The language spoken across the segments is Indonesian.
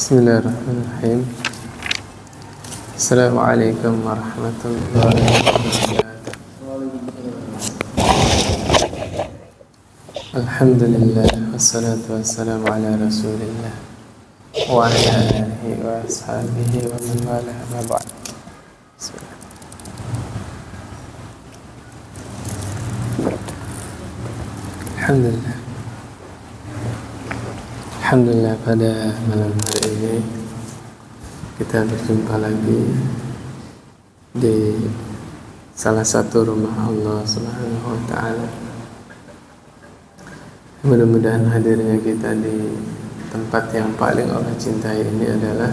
Bismillahirrahmanirrahim. Assalamualaikum warahmatullahi wabarakatuh. Alhamdulillah, wassalatu wassalamu ala rasulillah wa ala alihi wa ashabihi wa man walah, ma ba'd. Alhamdulillah. Alhamdulillah, pada malam hari ini kita berjumpa lagi di salah satu rumah Allah Subhanahu wa ta'ala. Mudah-mudahan hadirnya kita di tempat yang paling Allah cintai ini adalah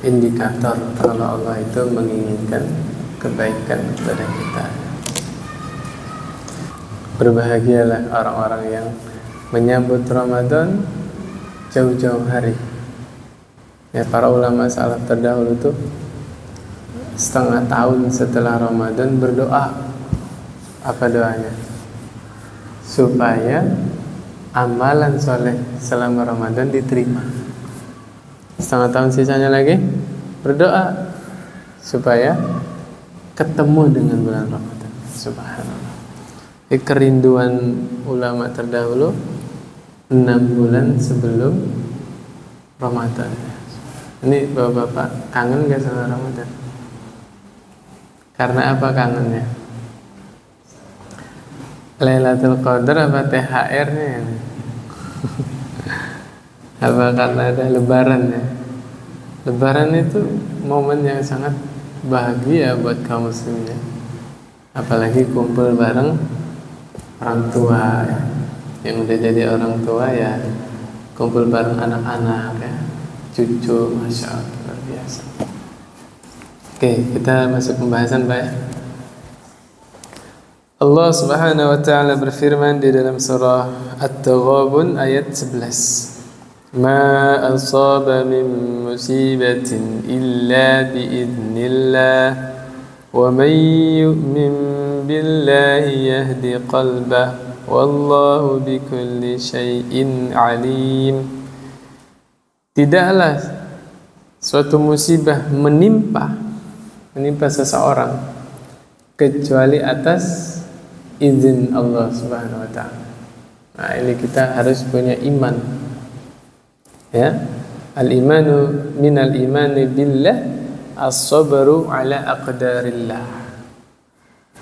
indikator kalau Allah itu menginginkan kebaikan kepada kita. Berbahagialah orang-orang yang menyambut Ramadan jauh-jauh hari. Ya, para ulama salaf terdahulu tuh setengah tahun setelah Ramadan berdoa. Apa doanya? Supaya amalan soleh selama Ramadan diterima. Setengah tahun sisanya lagi berdoa supaya ketemu dengan bulan Ramadan. Subhanallah. Kerinduan ulama terdahulu 6 bulan sebelum Ramadan. Ini bapak-bapak kangen gak sama Ramadan? Karena apa kangennya? Lailatul Qadar apa THR-nya? Apa karena ada Lebaran ya? Lebaran itu momen yang sangat bahagia buat kaum muslimin. Apalagi kumpul bareng orang tua ya. Yang udah jadi orang tua ya, kumpul bareng anak-anak ya, cucu, masya Allah, luar biasa. Oke, kita masuk pembahasan Pak ya. Allah Subhanahu wa ta'ala berfirman di dalam surah At-Taghabun ayat 11. Ma asaba min musibatin illa biidznillah wa man yu'min billahi yahdi qalbah wallahu bikulli syai'in alim. Tidaklah suatu musibah menimpa seseorang kecuali atas izin Allah Subhanahu wa ta'ala. Nah, ini kita harus punya iman. Ya. Al-imanu minal imani billah as-sabru ala aqdarillah.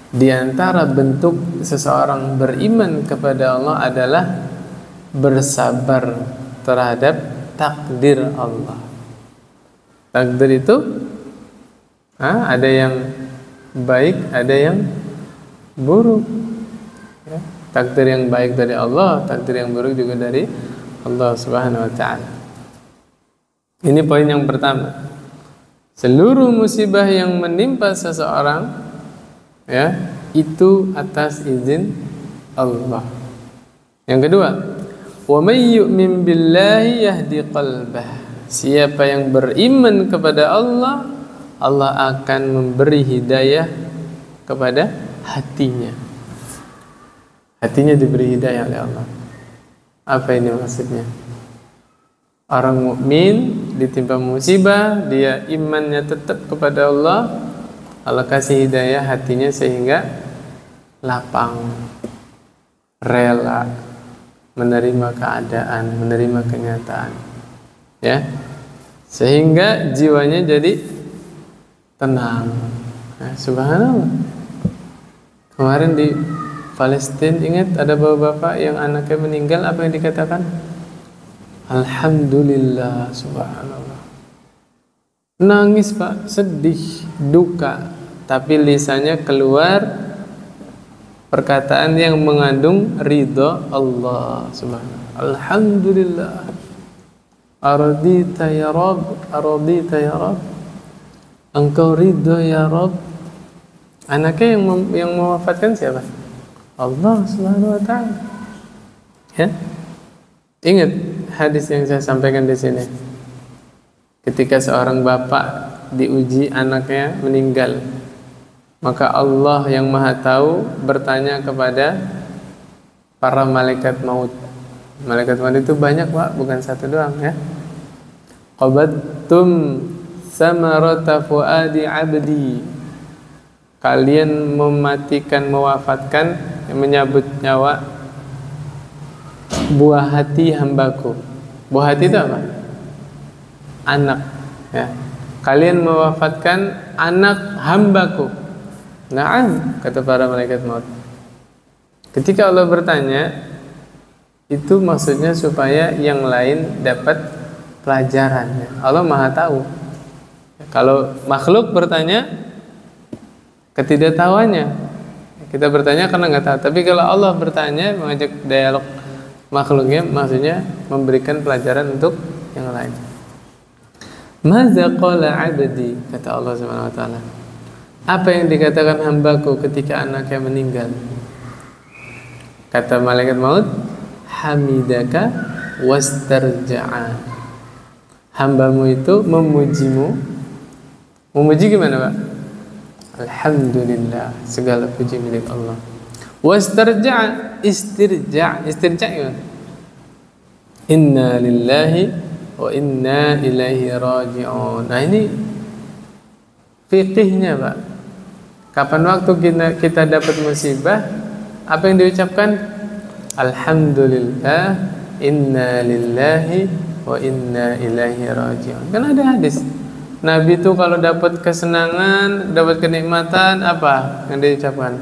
Di antara bentuk seseorang beriman kepada Allah adalah bersabar terhadap takdir Allah. Takdir itu ada yang baik, ada yang buruk ya. Takdir yang baik dari Allah, takdir yang buruk juga dari Allah Subhanahu wa ta'ala. Ini poin yang pertama. Seluruh musibah yang menimpa seseorang ya, itu atas izin Allah. Yang kedua, wa may yu'min billahi yahdi qalbah. Siapa yang beriman kepada Allah, Allah akan memberi hidayah kepada hatinya. Hatinya diberi hidayah oleh Allah. Apa ini maksudnya? Orang mukmin ditimpa musibah, dia imannya tetap kepada Allah, Allah kasih hidayah hatinya sehingga lapang, rela menerima keadaan, menerima kenyataan, ya, sehingga jiwanya jadi tenang. Nah, subhanallah. Kemarin di Palestina, ingat ada bapak-bapak yang anaknya meninggal, apa yang dikatakan? Alhamdulillah, subhanallah. Nangis Pak, sedih, duka, tapi lisannya keluar perkataan yang mengandung ridha Allah subhanahu. Alhamdulillah. Aradita ya Rabb, aradita ya Rabb. Engkau ridha ya Rabb. Anaknya yang mewafatkan siapa? Allah Subhanahu wa ta'ala. Ya. Ingat hadis yang saya sampaikan di sini. Ketika seorang bapak diuji anaknya meninggal, maka Allah yang Maha Tahu bertanya kepada para malaikat maut, Malaikat maut itu banyak Pak, bukan satu doang ya. Qabattum samarata fuadi abdi. Kalian mematikan, mewafatkan, menyabut nyawa buah hati hambaku. Buah hati itu apa? Anak ya. Kalian mewafatkan anak hambaku. Na'am, kata para malaikat maut. Ketika Allah bertanya, itu maksudnya supaya yang lain dapat pelajaran. Allah Maha tahu. Kalau makhluk bertanya, ketidaktahuannya. Kita bertanya karena nggak tahu. Tapi kalau Allah bertanya, mengajak dialog makhluknya, maksudnya memberikan pelajaran untuk yang lain. Maza qala abdi, kata Allah Subhanahu wa taala. Apa yang dikatakan hambaku ketika anaknya meninggal? Kata malaikat maut, hamidaka wastarja'a. Hambamu itu memujimu. Memuji gimana, Pak? Alhamdulillah, segala puji milik Allah. Wastarja'a, istirja' gimana? Inna lillahi wa inna ilaihi raji'un. Nah ini fikihnya Pak. Kapan waktu kita dapat musibah, apa yang diucapkan? Alhamdulillah, inna lillahi wa inna ilaihi raji'un. Kan ada hadis. Nabi itu kalau dapat kesenangan, dapat kenikmatan, apa yang diucapkan?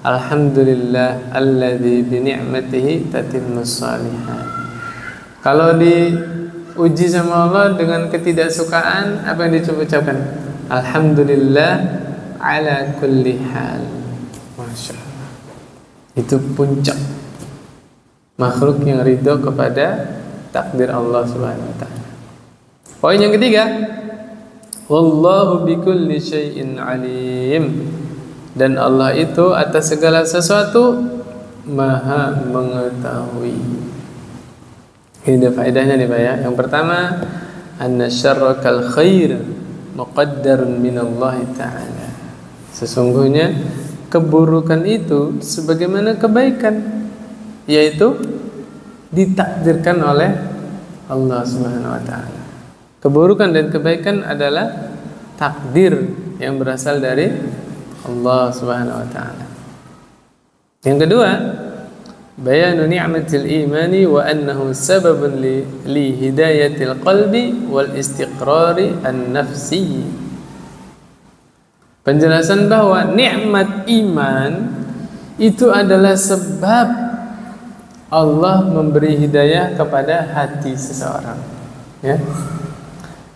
Alhamdulillah alladzi bi ni'matihi tatimmus shalihat. Kalau diuji sama Allah dengan ketidaksukaan, apa yang diucapkan? Alhamdulillah ala kulli hal. Masya Allah. Itu puncak makhluk yang ridho kepada takdir Allah Subhanahu wa taala. Poin yang ketiga, wallahu bikulli syai'in alim. Dan Allah itu atas segala sesuatu Maha mengetahui. Ini ada faedahnya nih Pak ya. Yang pertama, anna syarra kal khair muqaddarun minallahi ta'ala. Sesungguhnya keburukan itu sebagaimana kebaikan, yaitu ditakdirkan oleh Allah Subhanahu wa taala. Keburukan dan kebaikan adalah takdir yang berasal dari Allah Subhanahu wa taala. Yang kedua, bayanu ni'matil imani wa annahu sababun li hidayatil qalbi wal istiqrari an-nafsi. Penjelasan bahwa nikmat iman itu adalah sebab Allah memberi hidayah kepada hati seseorang, ya,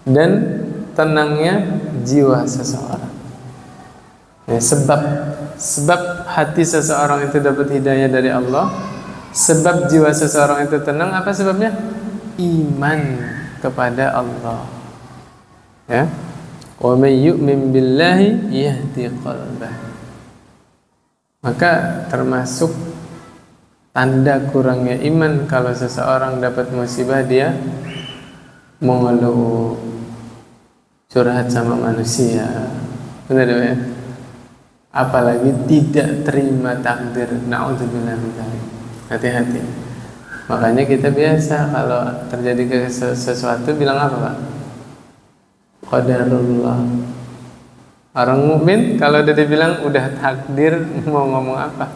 dan tenangnya jiwa seseorang. Ya, sebab hati seseorang itu dapat hidayah dari Allah, sebab jiwa seseorang itu tenang, apa sebabnya? Iman kepada Allah. Ya. Wa may yu'min billahi yahdi qalbah. Maka termasuk tanda kurangnya iman kalau seseorang dapat musibah dia mengeluh, curhat sama manusia. Benar ya? Apalagi tidak terima takdir. Na'udzubillah min dzalik. Hati-hati. Makanya kita biasa kalau terjadi sesuatu bilang apa, Pak? Qadarullah. Orang mukmin kalau udah dibilang udah takdir, mau ngomong apa?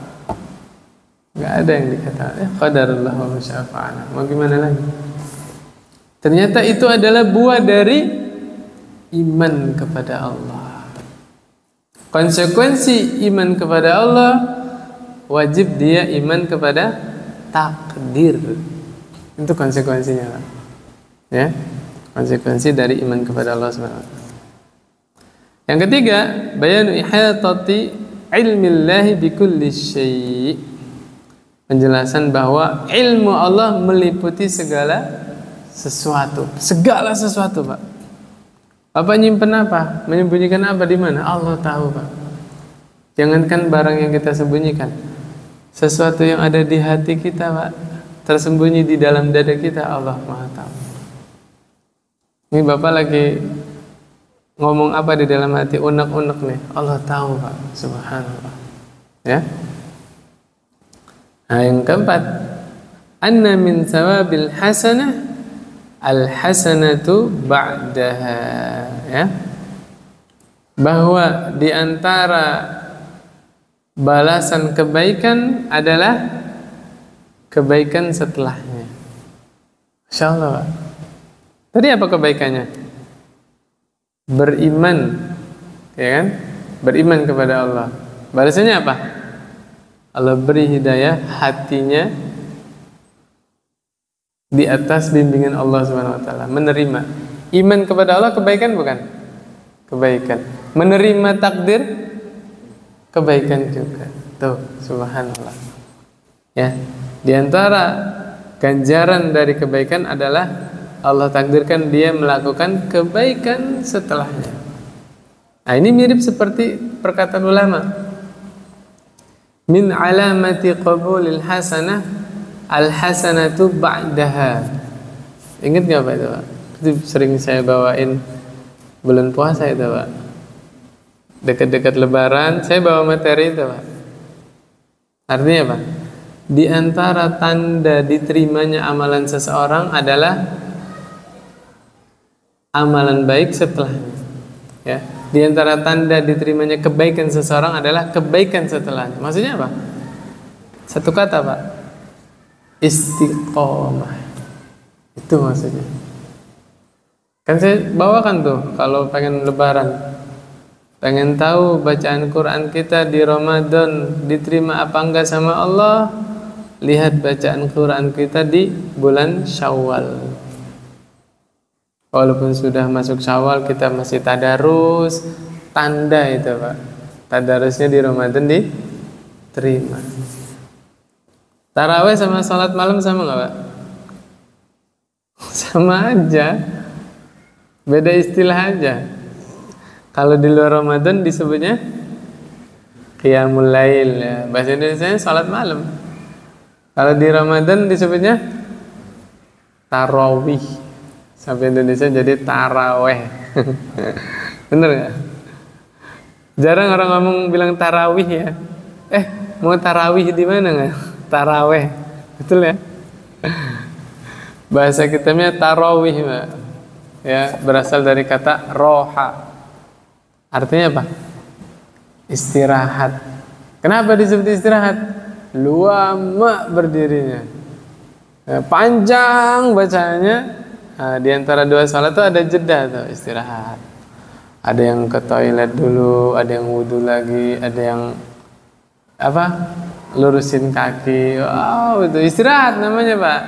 Gak ada yang dikatakan qadarullah wa masyaa fa'ala. Mau gimana lagi? Ternyata itu adalah buah dari iman kepada Allah. Konsekuensi iman kepada Allah, wajib dia iman kepada takdir. Itu konsekuensinya, Pak. Ya, konsekuensi dari iman kepada Allah SWT. Yang ketiga, bayanu ihatati ilmillahi bikulli syai'. Penjelasan bahwa ilmu Allah meliputi segala sesuatu, Pak. Bapak nyimpen apa? Menyembunyikan apa di mana? Allah tahu, Pak. Jangankan barang yang kita sembunyikan, sesuatu yang ada di hati kita, Pak, tersembunyi di dalam dada kita, Allah Maha tahu. Ini Bapak lagi ngomong apa di dalam hati, unek-unek nih, Allah tahu, Pak. Subhanallah. Ya. Nah, yang keempat, anna min thawabil hasanah al hasanatu ba'daha, ya, bahwa di antara balasan kebaikan adalah kebaikan setelahnya. Masya Allah, Pak. Tadi apa kebaikannya? Beriman, ya kan? Beriman kepada Allah. Balasannya apa? Allah beri hidayah hatinya di atas bimbingan Allah Subhanahu wa taala, menerima. Iman kepada Allah kebaikan bukan? Kebaikan. Menerima takdir kebaikan juga. Tuh, subhanallah. Ya, di antara ganjaran dari kebaikan adalah Allah takdirkan dia melakukan kebaikan setelahnya. Nah, ini mirip seperti perkataan ulama. Min alamati qabulil hasanah al-hasanatu ba'daha. Ingat gak Pak itu Pak? Itu sering saya bawain bulan puasa itu Pak. Dekat-dekat lebaran saya bawa materi itu Pak. Artinya apa? Di antara tanda diterimanya amalan seseorang adalah amalan baik setelahnya. Ya. Di antara tanda diterimanya kebaikan seseorang adalah kebaikan setelahnya. Maksudnya apa? Satu kata Pak, istiqomah. Itu maksudnya. Kan saya bawakan tuh kalau pengen lebaran, pengen tahu bacaan Quran kita di Ramadan diterima apa enggak sama Allah, lihat bacaan Quran kita di bulan Syawal. Walaupun sudah masuk Syawal kita masih tadarus, tanda itu Pak. Tadarusnya di Ramadan diterima. Tarawih sama sholat malam sama nggak Pak? Sama aja, beda istilah aja. Kalau di luar Ramadan disebutnya qiyamul lail, ya. Bahasa Indonesianya sholat malam. Kalau di Ramadan disebutnya tarawih. Sampai Indonesia jadi taraweh. Bener nggak? Jarang orang ngomong bilang tarawih ya. Mau tarawih di mana nggak? Taraweh, betul ya? Bahasa kitabnya tarawih, Mbak. Ya, berasal dari kata roha. Artinya apa? Istirahat. Kenapa disebut istirahat? Lama berdirinya, ya, panjang bacanya. Nah, di antara dua salat tuh ada jeda tuh, istirahat. Ada yang ke toilet dulu, ada yang wudhu lagi, ada yang apa? Lurusin kaki. Wow, itu istirahat namanya, Pak.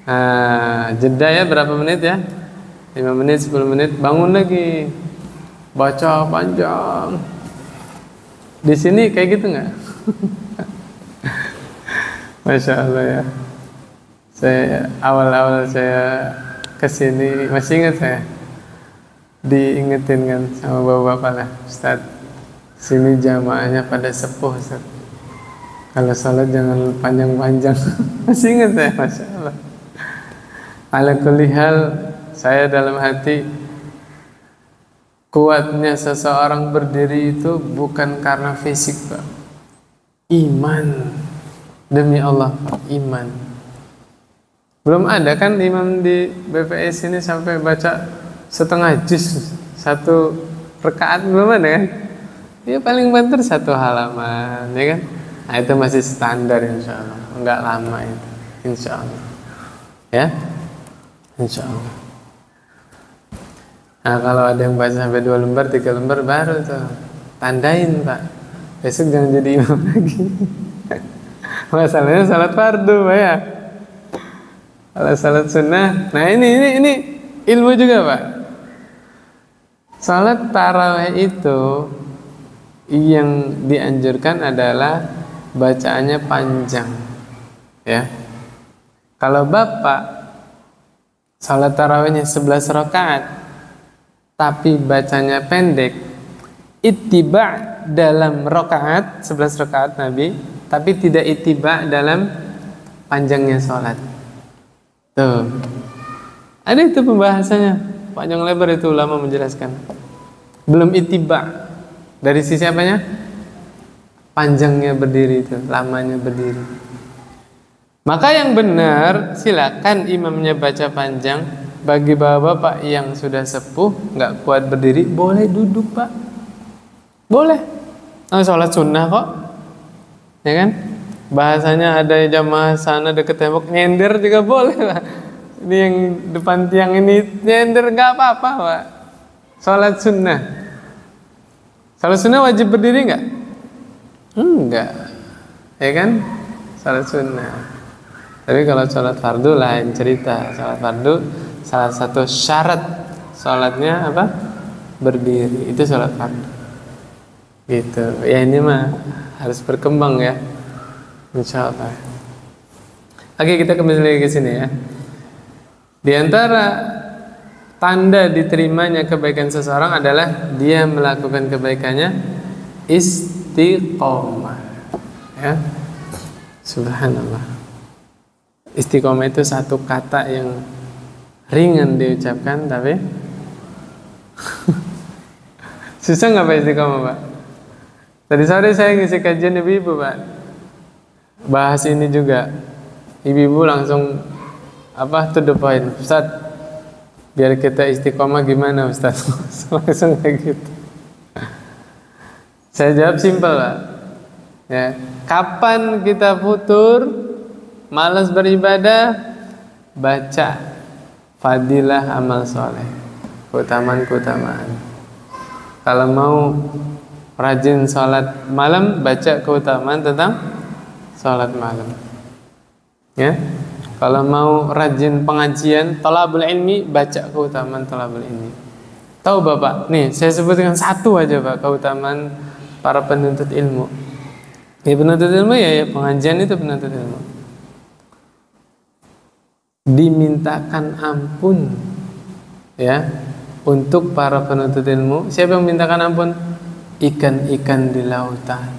Nah, jeda ya berapa menit ya? 5 menit, 10 menit, bangun lagi. Baca panjang. Di sini kayak gitu nggak? Masya Allah ya. Saya awal-awal saya kesini masih ingat saya diingetin kan sama bapak-bapak lah, Ustaz, sini jamaahnya pada sepuh Ustaz, kalau sholat jangan panjang-panjang. Masih ingat saya, Masya Allah. Ala kulli hal, saya dalam hati kuatnya seseorang berdiri itu bukan karena fisik Pak, iman. Demi Allah, iman. Belum ada kan imam di BPS ini sampai baca setengah juz satu rakaat, belum ada kan? Ya paling banter 1 halaman, ya kan? Nah itu masih standar insya Allah, enggak lama itu, insya Allah. Ya, insya Allah. Nah kalau ada yang baca sampai 2 lembar, 3 lembar baru tuh tandain Pak, besok jangan jadi imam lagi. Masalahnya salat fardu Pak ya. Kalau salat sunnah, nah ini ilmu juga Pak. Salat tarawih itu yang dianjurkan adalah bacaannya panjang, ya. Kalau Bapak salat tarawihnya 11 rakaat, tapi bacanya pendek, ittiba dalam rakaat 11 rakaat Nabi, tapi tidak ittiba dalam panjangnya salat. Tuh. Ada itu pembahasannya, panjang lebar itu ulama menjelaskan. Belum ittiba dari sisi apanya? Panjangnya berdiri itu, lamanya berdiri. Maka yang benar, silakan imamnya baca panjang. Bagi bapak-bapak yang sudah sepuh, nggak kuat berdiri, boleh duduk pak, boleh. Sholat sunnah kok, ya kan? Bahasanya ada jamaah sana deket tembok nyender juga boleh lah. Ini yang depan tiang ini nyender nggak apa-apa pak. Sholat sunnah. Sholat sunnah wajib berdiri nggak? Enggak, ya kan? Sholat sunnah. Tapi kalau sholat fardu lain cerita. Sholat fardu salah satu syarat sholatnya apa? Berdiri. Itu sholat fardu. Gitu. Ya ini mah harus berkembang ya. Insya Allah. Oke, kita kembali lagi ke sini ya. Di antara tanda diterimanya kebaikan seseorang adalah dia melakukan kebaikannya istiqomah. Ya. Subhanallah. Istiqomah itu satu kata yang ringan diucapkan, tapi susah nggak Pak istiqomah Pak? Tadi sore saya ngisi kajian ibu-ibu Pak, bahas ini juga. Ibu-ibu langsung to the point, Ustaz, biar kita istiqomah gimana Ustaz? Langsung kayak gitu. Saya jawab simpel Pak. Ya, kapan kita futur, malas beribadah, baca fadilah amal soleh, keutamaan. Kalau mau rajin sholat malam, baca keutamaan tentang sholat malam. Ya, kalau mau rajin pengajian thalabul ilmi, baca keutamaan thalabul ilmi. Tahu Bapak? Nih, saya sebutkan satu aja Pak, keutamaan para penuntut ilmu. Ya penuntut ilmu ya pengajian itu penuntut ilmu. Dimintakan ampun ya untuk para penuntut ilmu. Siapa yang mintakan ampun? Ikan-ikan di lautan,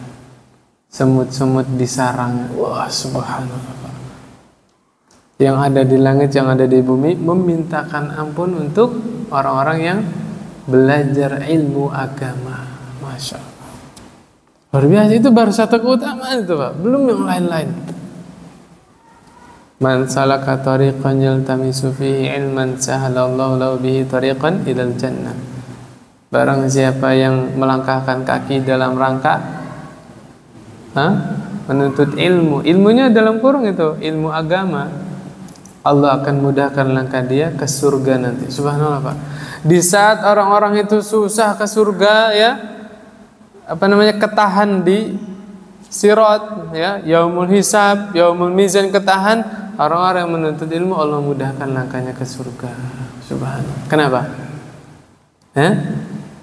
semut-semut di sarang. Wah, subhanallah. Yang ada di langit, yang ada di bumi memintakan ampun untuk orang-orang yang belajar ilmu agama. Masya Allah. Luar biasa, itu baru satu keutamaan itu Pak, belum yang lain-lain. Man salaka tariqan yaltamisu fihi ilman sahalallahu lahu bihi tariqan ilal jannah. Barang siapa yang melangkahkan kaki dalam rangka menuntut ilmu, ilmunya dalam kurung itu ilmu agama, Allah akan mudahkan langkah dia ke surga nanti. Subhanallah Pak. Di saat orang-orang itu susah ke surga ya, ketahan di sirat ya, yaumul hisab, yaumul mizan, ketahan. Orang-orang yang menuntut ilmu Allah mudahkan langkahnya ke surga. Subhanallah. Kenapa?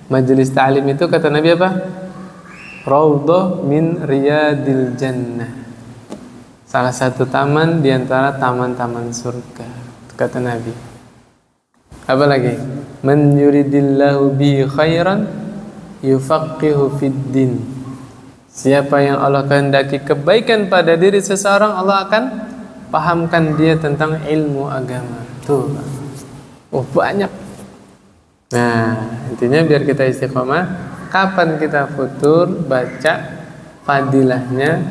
Majelis ta'lim itu kata Nabi apa? Raudhah min riyadil jannah. Salah satu taman di antara taman-taman surga, kata Nabi. Apa lagi? Man yuridillahu bi khairan yufaqihu fid din. Siapa yang Allah kehendaki kebaikan pada diri seseorang, Allah akan pahamkan dia tentang ilmu agama. Tuh. Banyak. Nah, intinya biar kita istiqomah, kapan kita futur, baca fadilahnya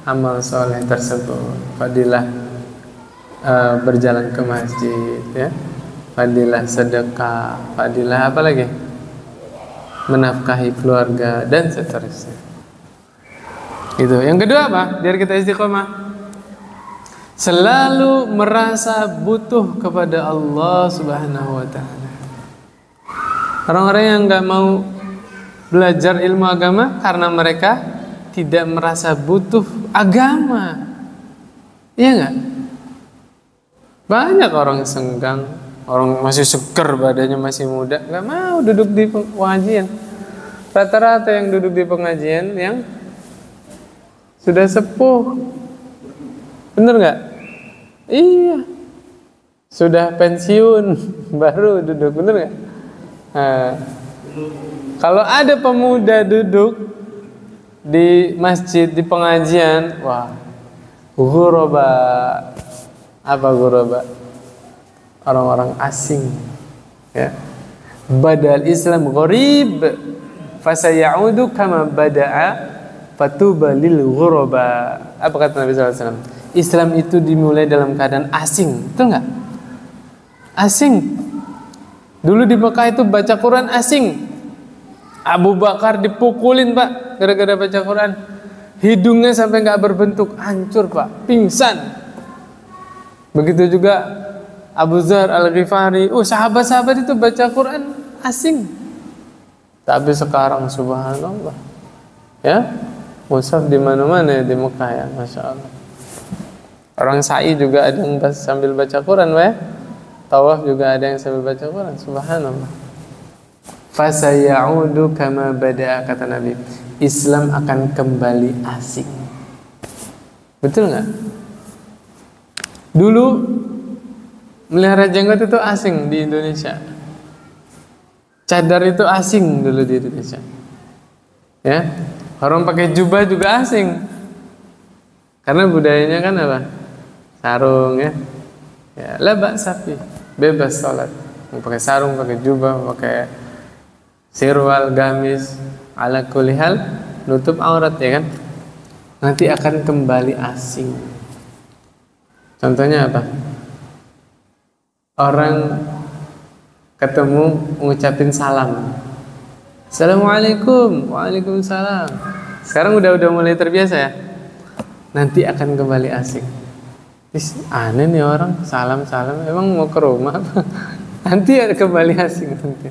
amal soleh tersebut. Fadilah berjalan ke masjid ya. Fadilah sedekah, fadilah apa lagi? Menafkahi keluarga dan seterusnya. Itu. Yang kedua apa? Biar kita istiqomah, selalu merasa butuh kepada Allah Subhanahu wa ta'ala. Orang-orang yang nggak mau belajar ilmu agama karena mereka tidak merasa butuh agama. Iya nggak? Banyak orang senggang, orang masih seger, badannya masih muda, nggak mau duduk di pengajian. Rata-rata yang duduk di pengajian yang sudah sepuh, bener nggak? Iya, sudah pensiun baru duduk, bener nggak? Kalau ada pemuda duduk di masjid, di pengajian, wah, ghuraba. Apa ghuraba? Orang-orang asing ya. Badal Islam gharib fasayaudu kama bada'a fatuba lil ghuraba. Apa kata Nabi SAW? Islam itu dimulai dalam keadaan asing, betul nggak? Asing. Dulu di Mekah itu baca Quran asing. Abu Bakar dipukulin Pak gara-gara baca Quran. Hidungnya sampai nggak berbentuk, hancur Pak, pingsan. Begitu juga Abu Dzar Al-Ghifari. Sahabat-sahabat itu baca Quran asing. Tapi sekarang subhanallah, ya, mushaf di mana-mana di Mekah ya, masya Allah. Orang sa'i juga ada yang sambil baca Quran, ya. Tawaf juga ada yang sambil baca Quran, subhanallah. Fasayaudu kama bada'a, kata Nabi. Islam akan kembali asing. Betul nggak? Dulu melihara jenggot itu asing di Indonesia. Cadar itu asing dulu di Indonesia. Ya, orang pakai jubah juga asing. Karena budayanya kan apa? Sarung ya. Ya, la ba'sa fi, bebas salat. Mau pakai sarung, pakai jubah, pakai sirwal, gamis, ala kulli hal nutup aurat ya kan. Nanti akan kembali asing. Contohnya apa? Orang ketemu ngucapin salam, assalamualaikum, waalaikumsalam. Sekarang udah mulai terbiasa ya. Nanti akan kembali asing. Aneh nih orang salam emang mau ke rumah apa? Nanti ada kembali asing nanti.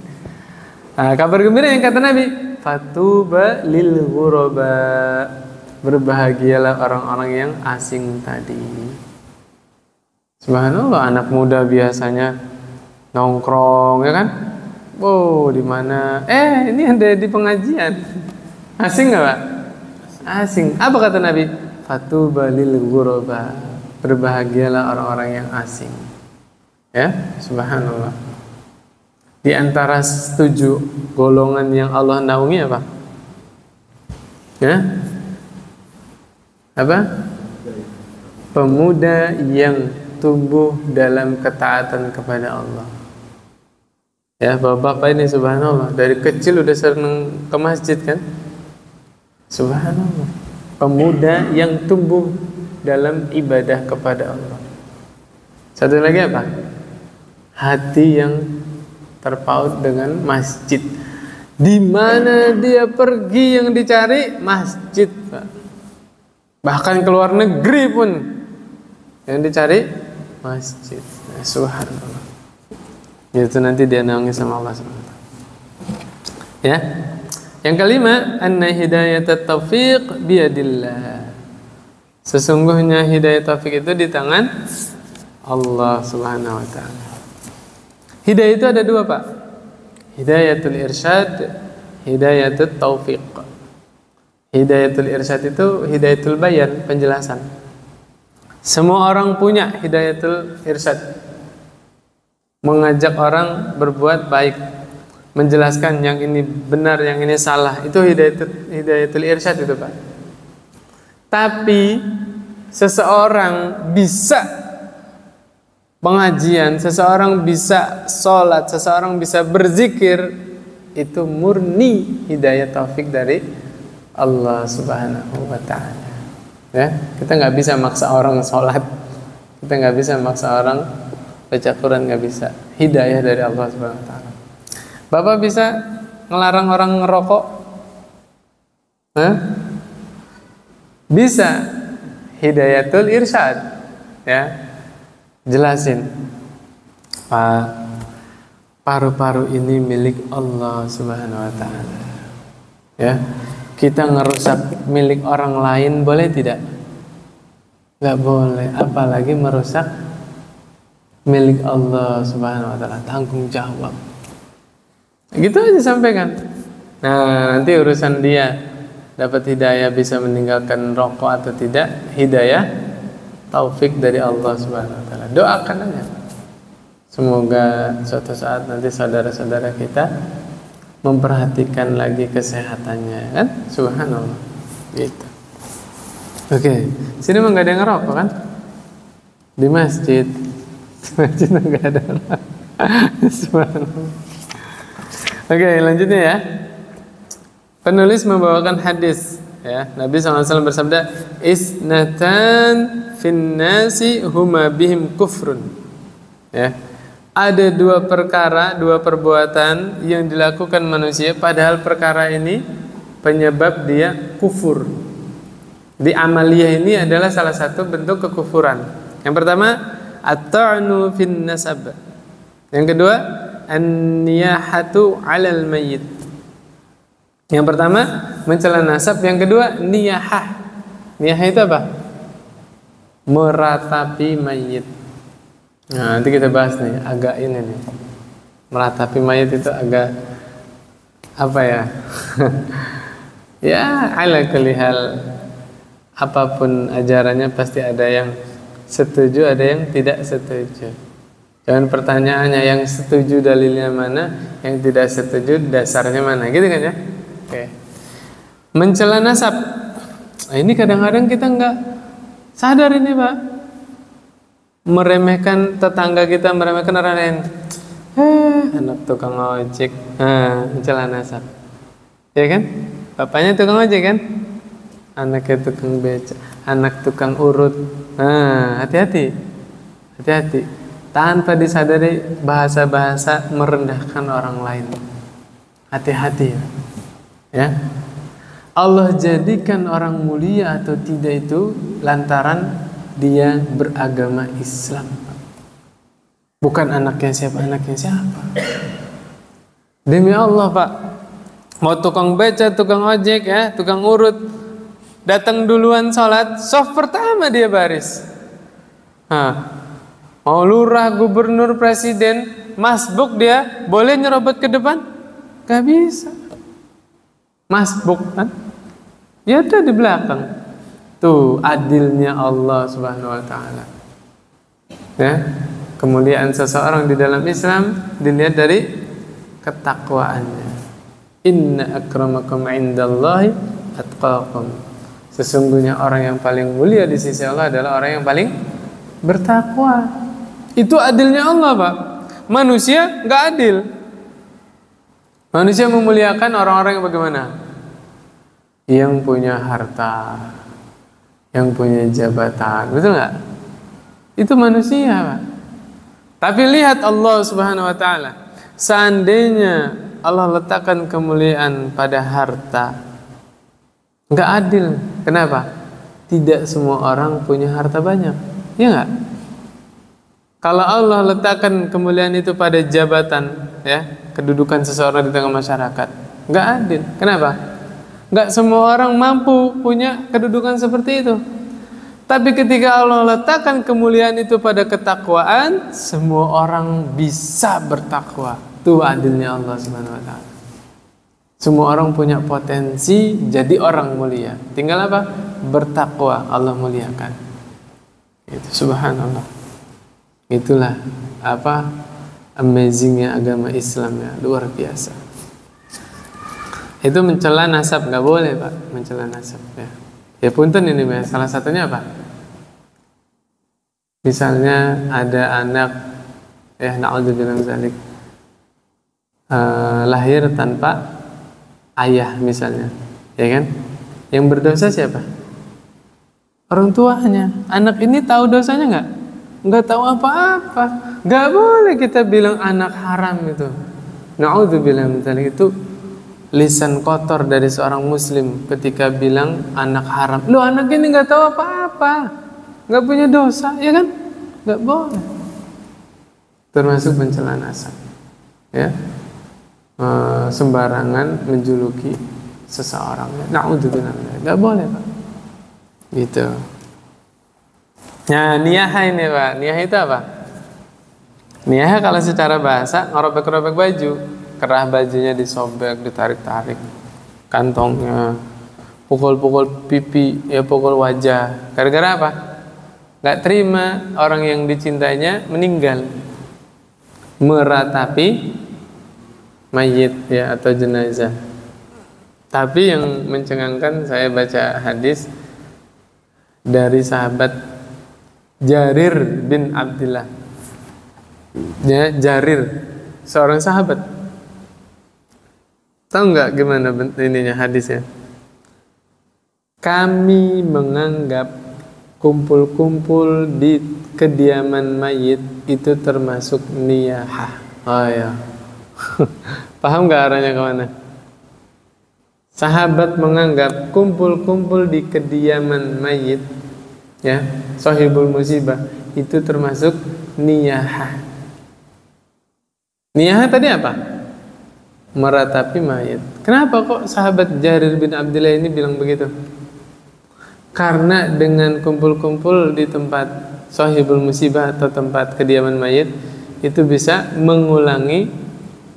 Nah, kabar gembira yang kata Nabi, fatuba lil ghuraba, berbahagialah orang-orang yang asing tadi. Subhanallah, anak muda biasanya nongkrong ya kan? Wow, di mana? Ini ada di pengajian. Asing nggak Pak? Asing. Apa kata Nabi? Fatuba lil ghuraba, berbahagialah orang-orang yang asing. Ya, subhanallah. Di antara 7 golongan yang Allah naungi apa? Ya? Apa? Pemuda yang tumbuh dalam ketaatan kepada Allah. Ya, bapak-bapak ini subhanallah, dari kecil udah sering ke masjid kan? Subhanallah. Pemuda yang tumbuh dalam ibadah kepada Allah. Satu lagi apa? Hati yang terpaut dengan masjid. Di mana dia pergi yang dicari masjid, Pak. Bahkan ke luar negeri pun yang dicari masjid. Subhanallah. Itu nanti dia naungi sama Allah SWT. Ya. Yang kelima, anna hidayat taufiq biyadillah. Sesungguhnya hidayah taufik itu di tangan Allah Subhanahu wa taala. Hidayah itu ada 2, Pak. Hidayatul irsyad, hidayatul taufiq. Hidayatul irsyad itu hidayatul bayan, penjelasan. Semua orang punya hidayatul irsyad. Mengajak orang berbuat baik, menjelaskan yang ini benar, yang ini salah. Itu hidayatul irsyad itu, Pak. Tapi seseorang bisa pengajian, seseorang bisa sholat, seseorang bisa berzikir, itu murni hidayah taufik dari Allah Subhanahu wa ta'ala. Ya, kita nggak bisa maksa orang sholat, kita nggak bisa maksa orang baca Quran, nggak bisa. Hidayah dari Allah Subhanahu wa ta'ala. Bapak bisa ngelarang orang ngerokok? Bisa. Hidayatul irsyad, ya. Jelasin, Pak, paru-paru ini milik Allah Subhanahu wa ta'ala. Ya. Kita ngerusak milik orang lain boleh tidak? Nggak boleh, apalagi merusak milik Allah Subhanahu wa ta'ala. Tanggung jawab. Gitu aja sampaikan. Nah, nanti urusan dia dapat hidayah, bisa meninggalkan rokok atau tidak, hidayah taufik dari Allah Subhanahu wa ta'ala. Doakan aja. Semoga suatu saat nanti saudara-saudara kita memperhatikan lagi kesehatannya, kan? Subhanallah. Gitu. Oke, sini mah nggak ada yang ngerokok kan? Di masjid. Di masjid nggak ada. Subhanallah. Oke, lanjutnya ya. Penulis membawakan hadis, Ya, Nabi SAW bersabda, isnatan fin nasi huma bihim kufrun. Ya, ada dua perkara, dua perbuatan yang dilakukan manusia, padahal perkara ini penyebab dia kufur. Di amaliyah ini adalah salah satu bentuk kekufuran. Yang pertama, at-ta'nu fin nasab. Yang kedua, an-niyahatu 'alal mayyit. Yang pertama, mencela nasab. Yang kedua, niyahah. Niyahah itu apa? Meratapi mayit. Nah, nanti kita bahas nih, agak ini nih. Meratapi mayit itu agak apa ya? Ya, ala kulli hal, apapun ajarannya pasti ada yang setuju, ada yang tidak setuju. Jangan pertanyaannya yang setuju dalilnya mana, yang tidak setuju dasarnya mana, gitu kan ya? Oke. Mencela nasab. Nah, ini kadang-kadang kita nggak sadar ini, Pak. Meremehkan tetangga kita, meremehkan orang lain. Anak tukang ojek, mencela nasab. Ya kan? Bapaknya tukang ojek kan? Anaknya tukang beca, anak tukang urut. Hati-hati. Hati-hati. Tanpa disadari bahasa-bahasa merendahkan orang lain. Hati-hati ya. Allah jadikan orang mulia atau tidak itu lantaran dia beragama Islam. Bukan anaknya siapa. Demi Allah, Pak. Mau tukang beca, tukang ojek ya, tukang urut, datang duluan sholat, soft pertama dia baris. Mau lurah, gubernur, presiden, masbuk dia, boleh nyerobot ke depan? Gak bisa. Masbuk kan? Ya udah di belakang. Tuh adilnya Allah Subhanahu wa taala. Ya, kemuliaan seseorang di dalam Islam dilihat dari ketakwaannya. Inna akramakum indallahi atqakum. Sesungguhnya orang yang paling mulia di sisi Allah adalah orang yang paling bertakwa. Itu adilnya Allah, Pak. Manusia nggak adil. Manusia memuliakan orang-orang yang bagaimana? Yang punya harta, yang punya jabatan, betul nggak? Itu manusia, Pak. Tapi lihat Allah Subhanahu wa taala. Seandainya Allah letakkan kemuliaan pada harta, nggak adil. Kenapa? Tidak semua orang punya harta banyak, ya nggak? Kalau Allah letakkan kemuliaan itu pada jabatan, ya, kedudukan seseorang di tengah masyarakat, nggak adil. Kenapa? Nggak semua orang mampu punya kedudukan seperti itu. Tapi ketika Allah letakkan kemuliaan itu pada ketakwaan, semua orang bisa bertakwa. Itu adilnya Allah Subhanahu wa taala. Semua orang punya potensi jadi orang mulia. Tinggal apa? Bertakwa, Allah muliakan. Itu subhanallah. Itulah apa amazingnya agama Islam ya, luar biasa. Itu mencela nasab nggak boleh, Pak, mencela nasab ya. Ya punten ini, Pak. Salah satunya apa? Misalnya ada anak ya, na'udzubillah min dzalik, lahir tanpa ayah misalnya, ya kan? Yang berdosa siapa? Orang tuanya. Anak ini tahu dosanya nggak? Nggak tahu apa-apa. Nggak boleh kita bilang anak haram itu. Na'udzubillah min dzalik. Itu lisan kotor dari seorang muslim ketika bilang anak haram. Loh, anak ini nggak tahu apa-apa, nggak punya dosa, ya kan? Nggak boleh. Termasuk mencela nasab, ya, sembarangan menjuluki seseorang. Na'udzubillah, nggak boleh, Pak. Gitu. Nah, niyahah ini, Pak. Niyahah itu apa? Niyahah kalau secara bahasa ngerobek-robek baju. Kerah bajunya disobek, ditarik-tarik kantongnya, pukul-pukul pipi, ya pukul wajah. Gara-gara apa? Gak terima orang yang dicintainya meninggal. Meratapi mayit ya, atau jenazah. Tapi yang mencengangkan, saya baca hadis dari sahabat Jarir bin Abdillah. Ya, Jarir, seorang sahabat. Tahu nggak gimana ininya hadisnya? kami menganggap kumpul-kumpul di kediaman mayit itu termasuk niyahah. Oh ya. Paham gak arahnya kemana? Sahabat menganggap kumpul-kumpul di kediaman mayit, ya, sahibul musibah, itu termasuk niyahah. Niyahah tadi apa? Meratapi mayit. Kenapa kok sahabat Jarir bin Abdillah ini bilang begitu? Karena dengan kumpul-kumpul di tempat sahibul musibah atau tempat kediaman mayit itu bisa mengulangi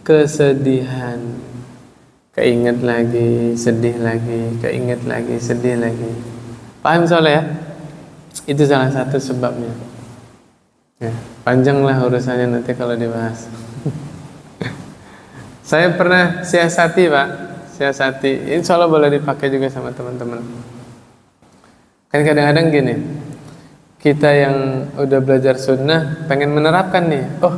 kesedihan. Keinget lagi, sedih lagi, keinget lagi, sedih lagi. Paham soalnya ya? Itu salah satu sebabnya. Ya, panjanglah urusannya nanti kalau dibahas. Saya pernah siasati, Pak. Siasati. Insya Allah boleh dipakai juga sama teman-teman. Kan kadang-kadang gini, kita yang udah belajar sunnah pengen menerapkan nih. Oh,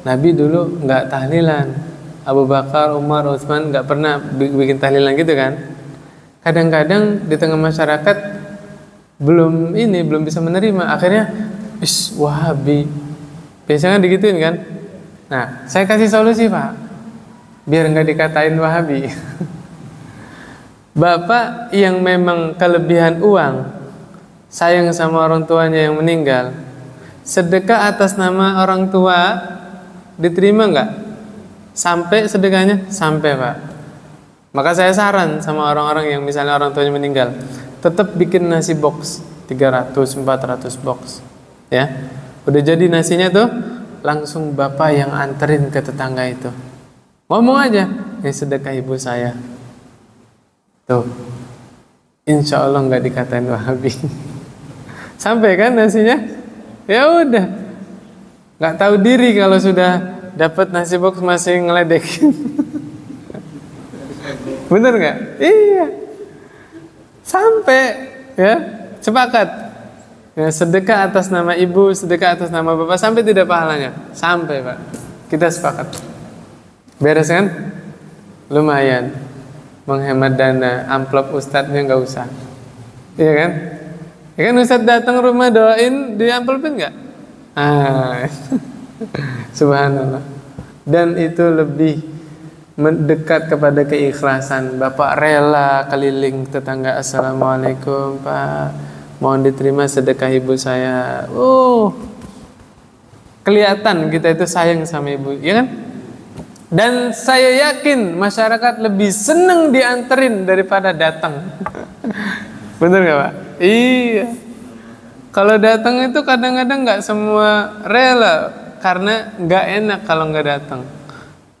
Nabi dulu nggak tahlilan. Abu Bakar, Umar, Utsman nggak pernah bikin tahlilan gitu kan. Kadang-kadang di tengah masyarakat belum bisa menerima. Akhirnya, Wahabi. Biasanya kan digituin kan. Nah, saya kasih solusi, Pak, biar nggak dikatain Wahabi. Bapak yang memang kelebihan uang, sayang sama orang tuanya yang meninggal, sedekah atas nama orang tua diterima nggak? Sampai sedekahnya? Sampai, Pak. Maka saya saran sama orang-orang yang misalnya orang tuanya meninggal, tetap bikin nasi box 300-400 box, ya. Udah jadi nasinya tuh, langsung bapak yang anterin ke tetangga itu. Ngomong aja, ini sedekah ibu saya. Tuh, insya Allah nggak dikatain Wahabi. Sampai kan nasinya? Ya udah, nggak tahu diri kalau sudah dapat nasi box masih ngeledekin. Bener nggak? Iya. Sampai, ya, sepakat. Ya, sedekah atas nama ibu, sedekah atas nama bapak, sampai tidak pahalanya. Sampai, Pak. Kita sepakat. Beres kan? Lumayan. Menghemat dana, amplop ustadznya nggak usah. Iya kan? Ya kan ustadz datang rumah doain, di amplopin nggak? Subhanallah. Dan itu lebih mendekat kepada keikhlasan. Bapak rela keliling tetangga, assalamualaikum Pak, mohon diterima sedekah ibu saya. Kelihatan kita itu sayang sama ibu, ya kan? Dan saya yakin masyarakat lebih seneng dianterin daripada datang. Bener gak, Pak? Iya. Kalau datang itu kadang-kadang nggak semua rela, karena nggak enak kalau nggak datang.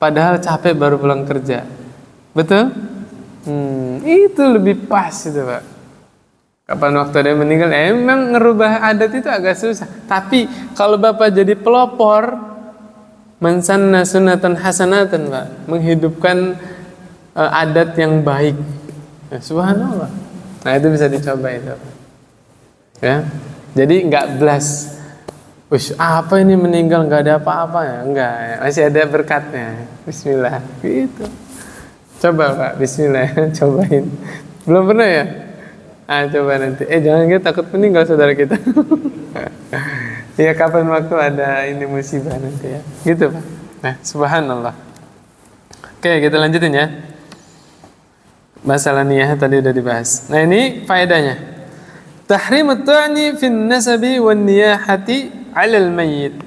Padahal capek baru pulang kerja. Betul? Itu lebih pas itu, Pak. Kapan waktu dia meninggal, emang ngerubah adat itu agak susah. Tapi kalau Bapak jadi pelopor, mansanna sunatan hasanatan, Pak, menghidupkan adat yang baik. Ya, subhanallah. Nah, itu bisa dicoba itu. Ya. Jadi nggak blast. Apa ini meninggal nggak ada apa-apa ya? Enggak, ya. Masih ada berkatnya. Bismillah, gitu. Coba, Pak, Bismillah, cobain. Belum pernah ya? Coba nanti. Jangan kita takut meninggal saudara kita. Ya, kapan waktu ada ini musibah nanti ya. Gitu, Pak. Nah, subhanallah. Oke, kita lanjutin ya. Masalah niyah tadi udah dibahas. Nah, ini faedahnya. Tahrimut tu'ni fin nasabi wan niyahati 'alal mayyit.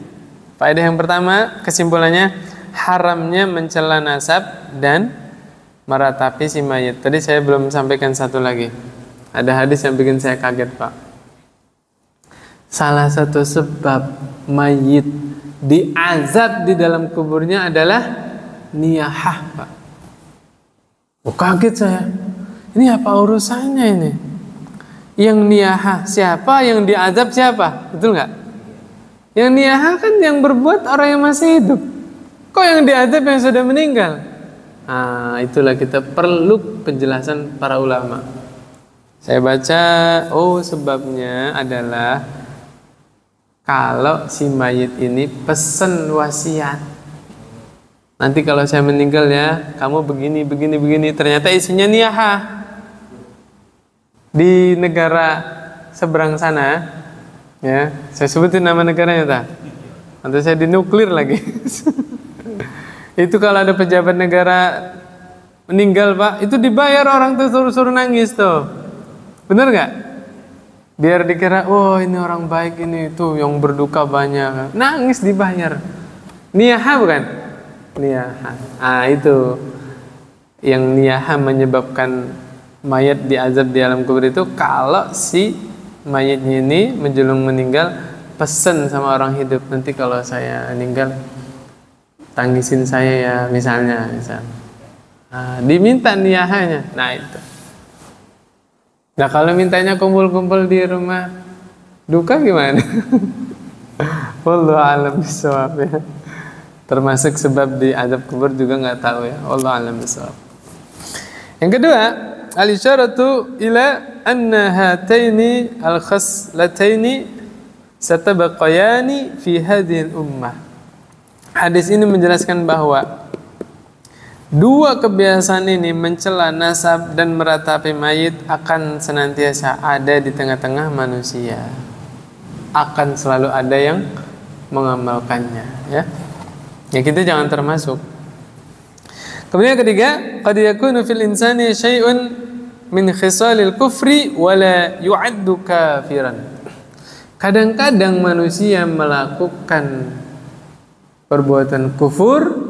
Faedah yang pertama, kesimpulannya haramnya mencela nasab dan meratapi si mayit. Tadi saya belum sampaikan satu lagi. Ada hadis yang bikin saya kaget, Pak. Salah satu sebab mayit diazab di dalam kuburnya adalah niyahah, Pak. Kaget saya. Ini apa urusannya ini? Yang niyahah siapa? Yang diazab siapa? Betul nggak? Yang niyahah kan yang berbuat orang yang masih hidup. Kok yang diazab yang sudah meninggal? Itulah kita perlu penjelasan para ulama. Saya baca, sebabnya adalah kalau si mayit ini pesen wasiat. Nanti kalau saya meninggal ya, kamu begini, begini, begini. Ternyata isinya niyahah. Di negara seberang sana, ya, saya sebutin nama negaranya tak? Nanti saya dinuklir lagi. Itu kalau ada pejabat negara meninggal Pak, itu dibayar orang tuh suruh nangis tuh, bener nggak? Biar dikira, oh ini orang baik ini tuh yang berduka banyak, nangis dibayar. Niyaha bukan? Niyaha. Ah itu yang niyaha menyebabkan mayat diazab di alam kubur itu kalau si mayatnya ini menjelang meninggal pesan sama orang hidup, nanti kalau saya meninggal tangisin saya ya misal. Diminta niyahanya. Nah itu. Nah kalau mintanya kumpul-kumpul di rumah duka gimana? Wallahu a'lam bishawab ya. Termasuk sebab di azab kubur juga nggak tahu ya. Wallahu a'lam bishawab. Yang kedua, al-isyaratu ila anna hataini al-khaslataini satabaqayani fi hadhihi al-ummah. Hadis ini menjelaskan bahwa dua kebiasaan ini, mencela nasab dan meratapi mayit, akan senantiasa ada di tengah-tengah manusia. Akan selalu ada yang mengamalkannya, ya. Ya kita jangan termasuk. Kemudian yang ketiga, qad yakunu fil insani syai'un min khisalil kufri wala yu'addu kafiran. Kadang-kadang manusia melakukan perbuatan kufur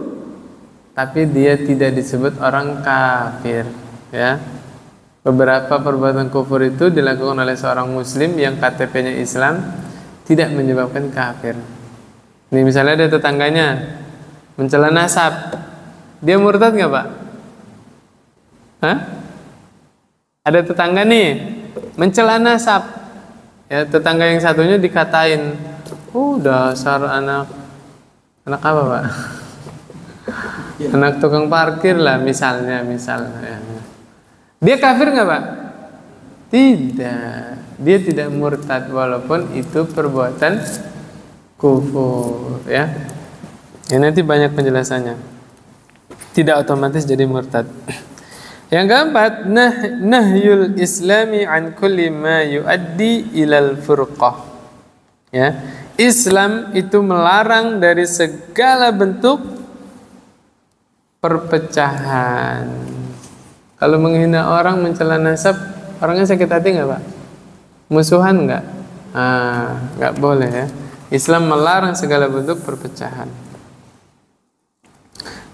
tapi dia tidak disebut orang kafir, ya. Beberapa perbuatan kufur itu dilakukan oleh seorang muslim yang KTP-nya Islam, tidak menyebabkan kafir. Ini misalnya ada tetangganya mencela nasab, dia murtad nggak Pak? Hah? Ada tetangga nih mencela nasab, ya, tetangga yang satunya dikatain, dasar anak apa Pak? Anak tukang parkir lah misalnya. Dia kafir nggak Pak? Tidak, dia tidak murtad walaupun itu perbuatan kufur, ya. Ya nanti banyak penjelasannya. Tidak otomatis jadi murtad. Yang keempat, nahyul islami an kulli ma yuaddi ilal furqah. Ya, Islam itu melarang dari segala bentuk perpecahan. Kalau menghina orang, mencela nasab, orangnya sakit hati nggak Pak? Musuhan nggak? Nggak boleh ya. Islam melarang segala bentuk perpecahan.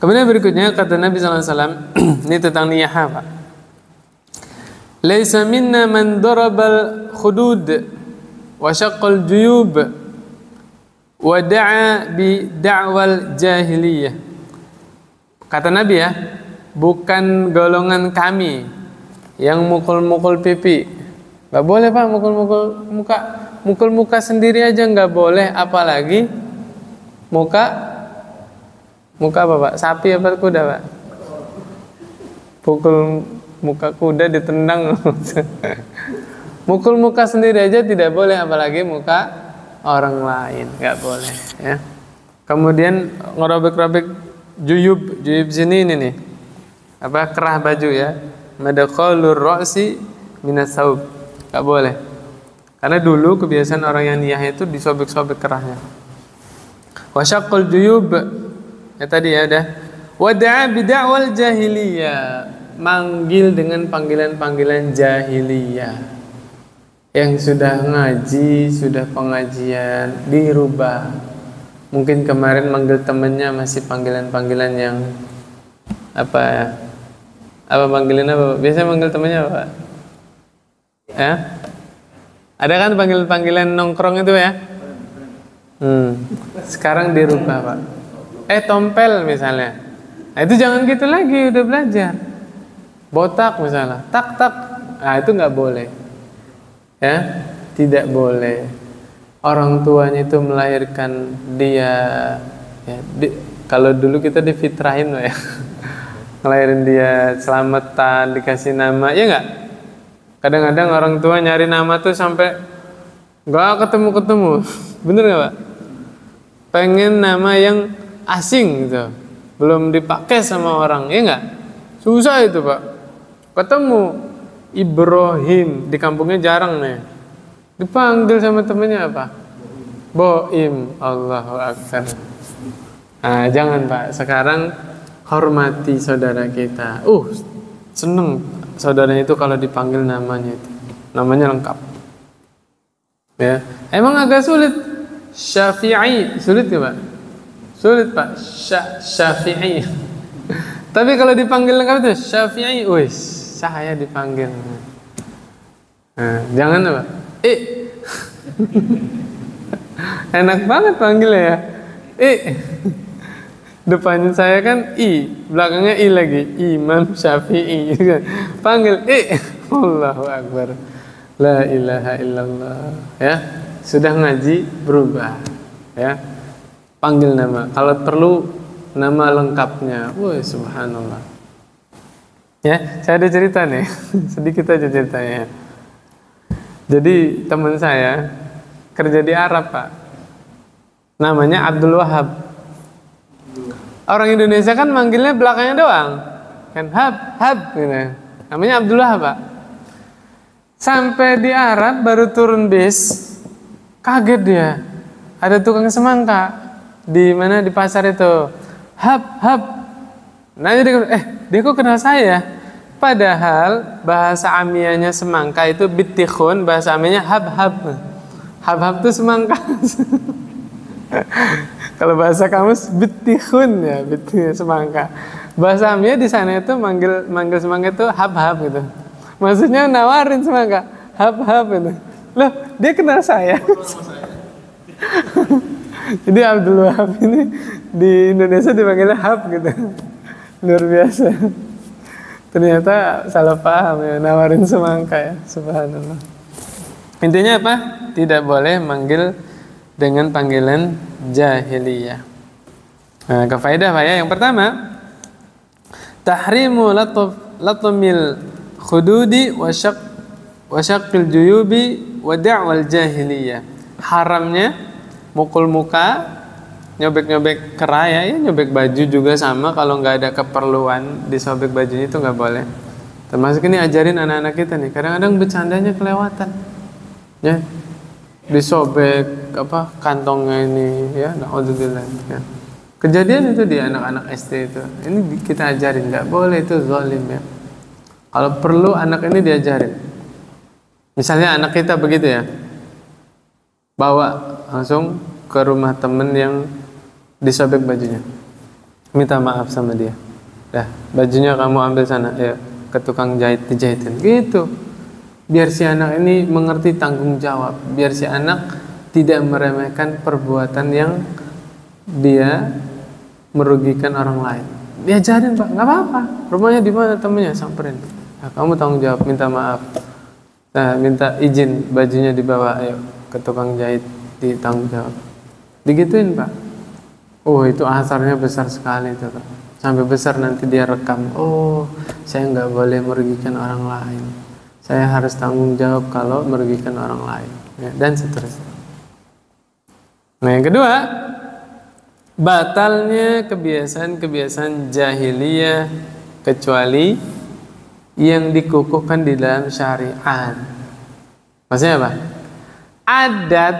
Kemudian berikutnya kata Nabi SAW, ini tentang niyaha Pak. Laisa minna man darabal khudud wa syaqqal juyub wa da'a bi da'wal jahiliyah. Kata Nabi ya, bukan golongan kami yang mukul-mukul pipi. Gak boleh Pak mukul-mukul muka. Mukul muka sendiri aja gak boleh, apalagi muka apa Pak? Sapi apa kuda Pak? Pukul muka kuda ditendang. Mukul muka sendiri aja tidak boleh, apalagi muka orang lain, gak boleh ya. Kemudian ngerobek-robek juyub sini ini nih, apa, kerah baju ya, madakhalur ra'si minas saub, gak boleh. Karena dulu kebiasaan orang yang niyah itu disobek-sobek kerahnya. Wasyaqqal juyub, ya tadi ya ada. Wada'a bid'awal jahiliyah, manggil dengan panggilan-panggilan jahiliyah. Yang sudah ngaji, sudah pengajian, dirubah. Mungkin kemarin manggil temennya masih panggilan-panggilan yang apa ya? Apa panggilan apa? Biasanya manggil temennya apa Pak? Ya? Ada kan panggilan-panggilan nongkrong itu ya? Sekarang dirubah Pak. Tompel misalnya. Nah itu jangan gitu lagi, udah belajar. Botak misalnya, tak. Nah itu nggak boleh. Ya, tidak boleh. Orang tuanya itu melahirkan dia, ya, kalau dulu kita difitrahin ya, ngelahirin dia selamatan, dikasih nama, ya nggak? Kadang-kadang orang tua nyari nama tuh sampai nggak ketemu, bener nggak Pak? Pengen nama yang asing gitu, belum dipakai sama orang, ya nggak? Susah itu Pak. Ketemu Ibrahim, di kampungnya jarang nih. Dipanggil sama temennya apa? Boim. Allahu Akbar. Nah, jangan Pak. Sekarang hormati saudara kita. Seneng saudaranya itu kalau dipanggil namanya itu. Namanya lengkap. Ya, emang agak sulit. Syafi'i, sulit ya Pak? Sulit Pak. Syafi'i. Tapi kalau dipanggil lengkap itu Syafi'i, saya dipanggil. Nah, jangan apa? Enak banget panggilnya ya. Depannya saya kan I, belakangnya I lagi. Imam Syafi'i. Panggil Allahu Akbar. La ilaha illallah. Ya, sudah ngaji berubah. Ya, panggil nama. Kalau perlu nama lengkapnya. Subhanallah. Ya, saya ada cerita nih. Sedikit aja ceritanya. Jadi teman saya kerja di Arab Pak. Namanya Abdul Wahab. Orang Indonesia kan manggilnya belakangnya doang. Kan Hab gitu. Namanya Abdul Wahab Pak. Sampai di Arab baru turun bis. Kaget dia. Ada tukang semangka di mana di pasar itu. Hab. Nanya dia kok kenal saya? Padahal bahasa amiyahnya semangka itu bitikhun, bahasa amiyahnya hab. Hab itu semangka. Kalau bahasa kamus bitikhun ya, bitikhun semangka. Bahasa amiyah di sana itu manggil semangka itu hab gitu. Maksudnya nawarin semangka, hab gitu. Loh, dia kenal saya. Jadi Abdul Wahab ini di Indonesia dipanggilnya hab gitu. Luar biasa. Ternyata salah paham ya, nawarin semangka ya, subhanallah. Intinya apa? Tidak boleh manggil dengan panggilan jahiliyah. Nah, kefaedah Pak ya. Yang pertama, tahrimu latmil khududi wa syaqqil juyubi wa da'wal jahiliyah. Haramnya mukul muka, nyobek-nyobek keraya, ya nyobek baju juga sama. Kalau nggak ada keperluan disobek bajunya itu nggak boleh. Termasuk ini ajarin anak-anak kita nih. Kadang-kadang bercandanya kelewatan, ya disobek kantongnya ini, ya naudzubillah. Ya. Kejadian itu di anak-anak SD itu. Ini kita ajarin, nggak boleh, itu zalim ya. Kalau perlu anak ini diajarin. Misalnya anak kita begitu ya, bawa langsung ke rumah temen yang disobek bajunya, minta maaf sama dia. Dah, bajunya kamu ambil sana, ya ke tukang jahit, dijahitin. Gitu. Biar si anak ini mengerti tanggung jawab. Biar si anak tidak meremehkan perbuatan yang dia merugikan orang lain. Diajarin Pak, nggak apa-apa. Rumahnya di mana, temennya samperin. Nah, kamu tanggung jawab, minta maaf. Nah, minta izin bajunya dibawa, ayo ke tukang jahit, ditanggung jawab. Digituin Pak. Itu asarnya besar sekali itu Pak. Sampai besar nanti dia rekam. Saya nggak boleh merugikan orang lain. Saya harus tanggung jawab kalau merugikan orang lain. Ya, dan seterusnya. Nah yang kedua, batalnya kebiasaan-kebiasaan jahiliyah kecuali yang dikukuhkan di dalam syariat. Maksudnya apa? Adat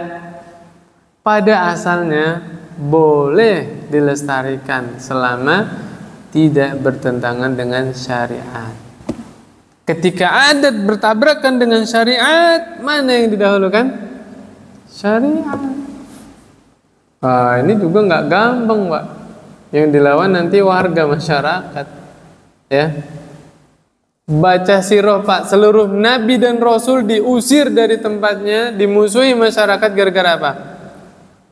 pada asalnya boleh dilestarikan selama tidak bertentangan dengan syariat. Ketika adat bertabrakan dengan syariat, mana yang didahulukan? Syariat. Ini juga nggak gampang Pak. Yang dilawan nanti warga masyarakat. Ya. Baca sirah Pak, seluruh nabi dan rasul diusir dari tempatnya, dimusuhi masyarakat gara-gara apa?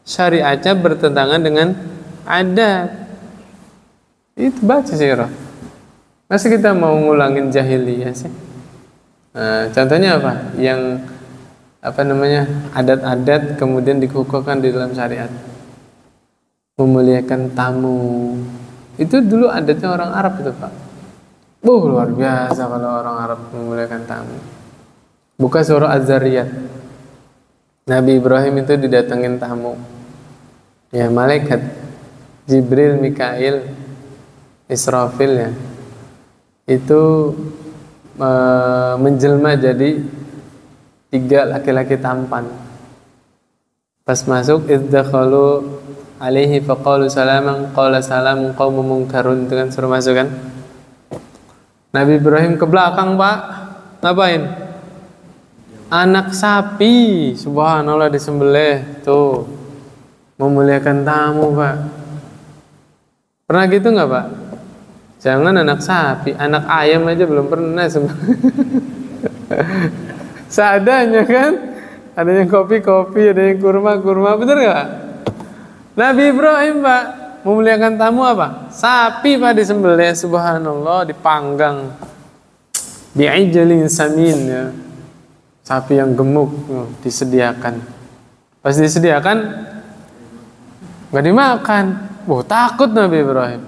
Syariatnya bertentangan dengan adat. Itu baca sirah. Masa kita mau ngulangin jahiliyah sih? Contohnya apa? Yang adat-adat kemudian dikukuhkan di dalam syariat. Memuliakan tamu. Itu dulu adatnya orang Arab itu Pak. Luar biasa kalau orang Arab memuliakan tamu. Buka surah Az-Zariyat. Nabi Ibrahim itu didatengin tamu. Ya, malaikat Jibril, Mikail, Israfil ya. Itu menjelma jadi 3 laki-laki tampan. Pas masuk iddakhalu alaihi faqalu salaman qala salamun qaumun munkarun, itu kan suruh masuk kan. Nabi Ibrahim ke belakang, Pak. Ngapain? Anak sapi, subhanallah, disembelih tuh. Memuliakan tamu, Pak. Pernah gitu nggak, Pak? Jangan anak sapi, anak ayam aja belum pernah. Seadanya kan, ada yang kopi-kopi, ada yang kurma-kurma, bener nggak? Nabi Ibrahim, Pak, memuliakan tamu apa? Sapi, Pak, disembelih, subhanallah, dipanggang. Bi'ijlin samin, ya. Sapi yang gemuk disediakan. Pas disediakan nggak dimakan. Takut Nabi Ibrahim.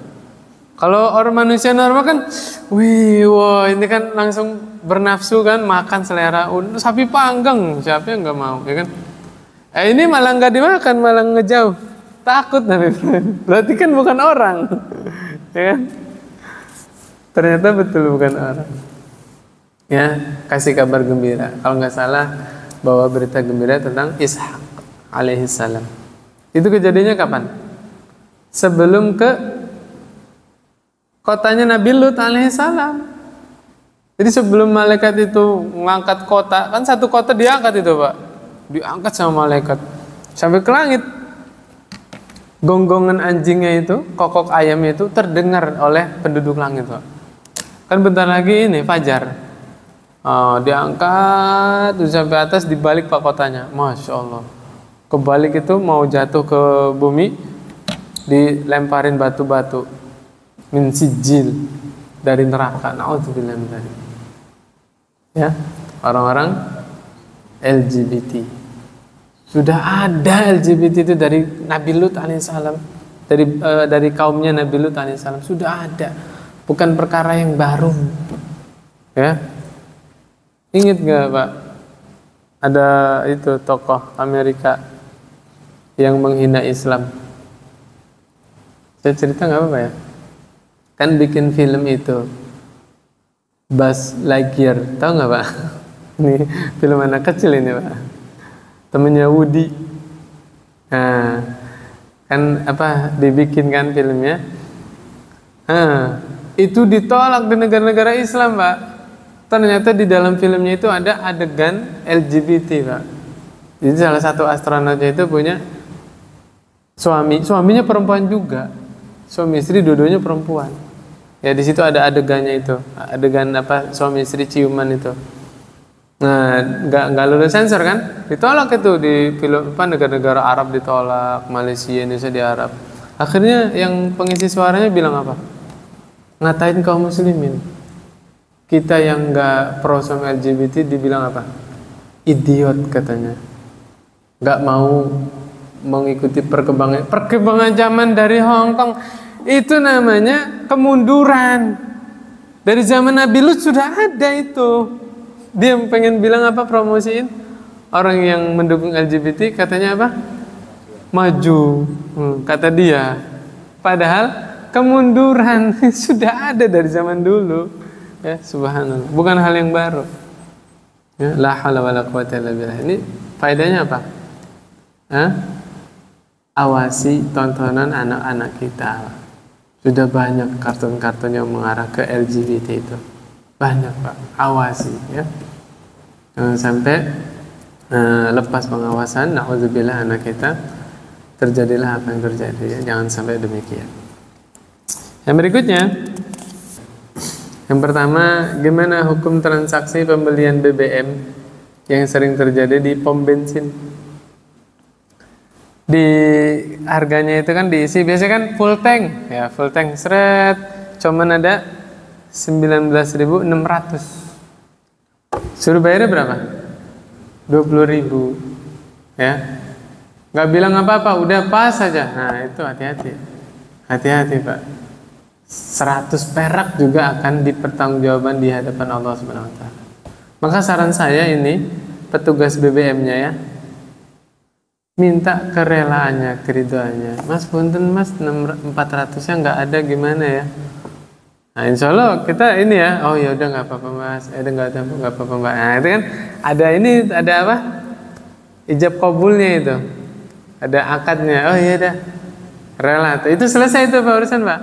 Kalau orang manusia normal kan, wah ini kan langsung bernafsu kan, makan selera. Sapi panggang, siapa yang nggak mau, ya kan? Ini malah nggak dimakan, malah ngejauh. Takut Nabi Ibrahim. Berarti kan bukan orang, ya kan? Ternyata betul bukan orang. Ya, kasih kabar gembira. Kalau nggak salah, bawa berita gembira tentang Ishak alaihissalam. Itu kejadiannya kapan? Sebelum ke kotanya Nabi Lut alaihissalam. Jadi sebelum malaikat itu mengangkat kota, kan satu kota diangkat itu, Pak. Diangkat sama malaikat sampai ke langit. Gonggongan anjingnya itu, kokok ayamnya itu terdengar oleh penduduk langit, Pak. Kan bentar lagi ini fajar. Diangkat sampai atas, dibalik Pak kotanya. Masya Allah. Kebalik itu mau jatuh ke bumi, dilemparin batu-batu min sijil dari neraka. Na'udzubillah min dzalik. Ya, orang-orang LGBT. Sudah ada LGBT itu dari Nabi Lut alaihissalam, dari kaumnya Nabi Lut alaihissalam sudah ada. Bukan perkara yang baru. Ya. Ingat nggak, Pak? Ada itu tokoh Amerika yang menghina Islam. Saya cerita nggak apa-apa ya? Kan bikin film itu Buzz Lightyear, tahu nggak, Pak? Ini film anak kecil ini, Pak. Temennya Woody. Nah, kan dibikin kan filmnya. Itu ditolak di negara-negara Islam, Pak. Ternyata di dalam filmnya itu ada adegan LGBT, Pak. Jadi salah satu astronotnya itu punya suaminya perempuan juga. Suami istri dua-duanya perempuan. Ya di situ ada adegannya itu, adegan suami istri ciuman itu. Nah, nggak lulus sensor kan? Ditolak itu di film negara-negara Arab ditolak, Malaysia, Indonesia di Arab. Akhirnya yang pengisi suaranya bilang apa? Ngatain kaum muslimin. Kita yang nggak pro sama LGBT dibilang apa? Idiot katanya. Nggak mau mengikuti perkembangan zaman dari Hong Kong. Itu namanya kemunduran. Dari zaman Nabi Lut sudah ada itu. Dia pengen bilang apa, promosiin orang yang mendukung LGBT katanya apa? Maju, kata dia. Padahal kemunduran sudah ada dari zaman dulu. Ya, subhanallah. Bukan hal yang baru. Ya, la haula wala quwata illa billah. Ini faedahnya apa? Awasi tontonan anak-anak kita. Sudah banyak kartun-kartun yang mengarah ke LGBT itu. Banyak, Pak. Awasi, ya. Jangan sampai lepas pengawasan, na'udzubillah, anak kita terjadilah apa yang terjadi, ya. Jangan sampai demikian. Yang berikutnya, yang pertama, gimana hukum transaksi pembelian BBM yang sering terjadi di pom bensin? Di harganya itu kan diisi, biasanya kan full tank, ya full tank seret, cuman ada 19.600. Suruh bayarnya berapa? 20.000, ya. Nggak bilang apa-apa, udah pas saja. Nah itu hati-hati, Pak. 100 perak juga akan dipertanggungjawabkan di hadapan Allah Subhanahu wa taala. Maka saran saya ini, petugas BBM-nya ya, minta kerelaannya, keridoannya. Mas punten Mas, 400-nya nggak ada, gimana ya? Nah, insya Allah kita ini ya, oh ya udah nggak apa-apa mas, nggak apa-apa mbak. Nah itu kan ada ini, ada apa? Ijab kabulnya itu, ada akadnya. Oh iya dah, rela. Itu selesai itu pak urusan pak.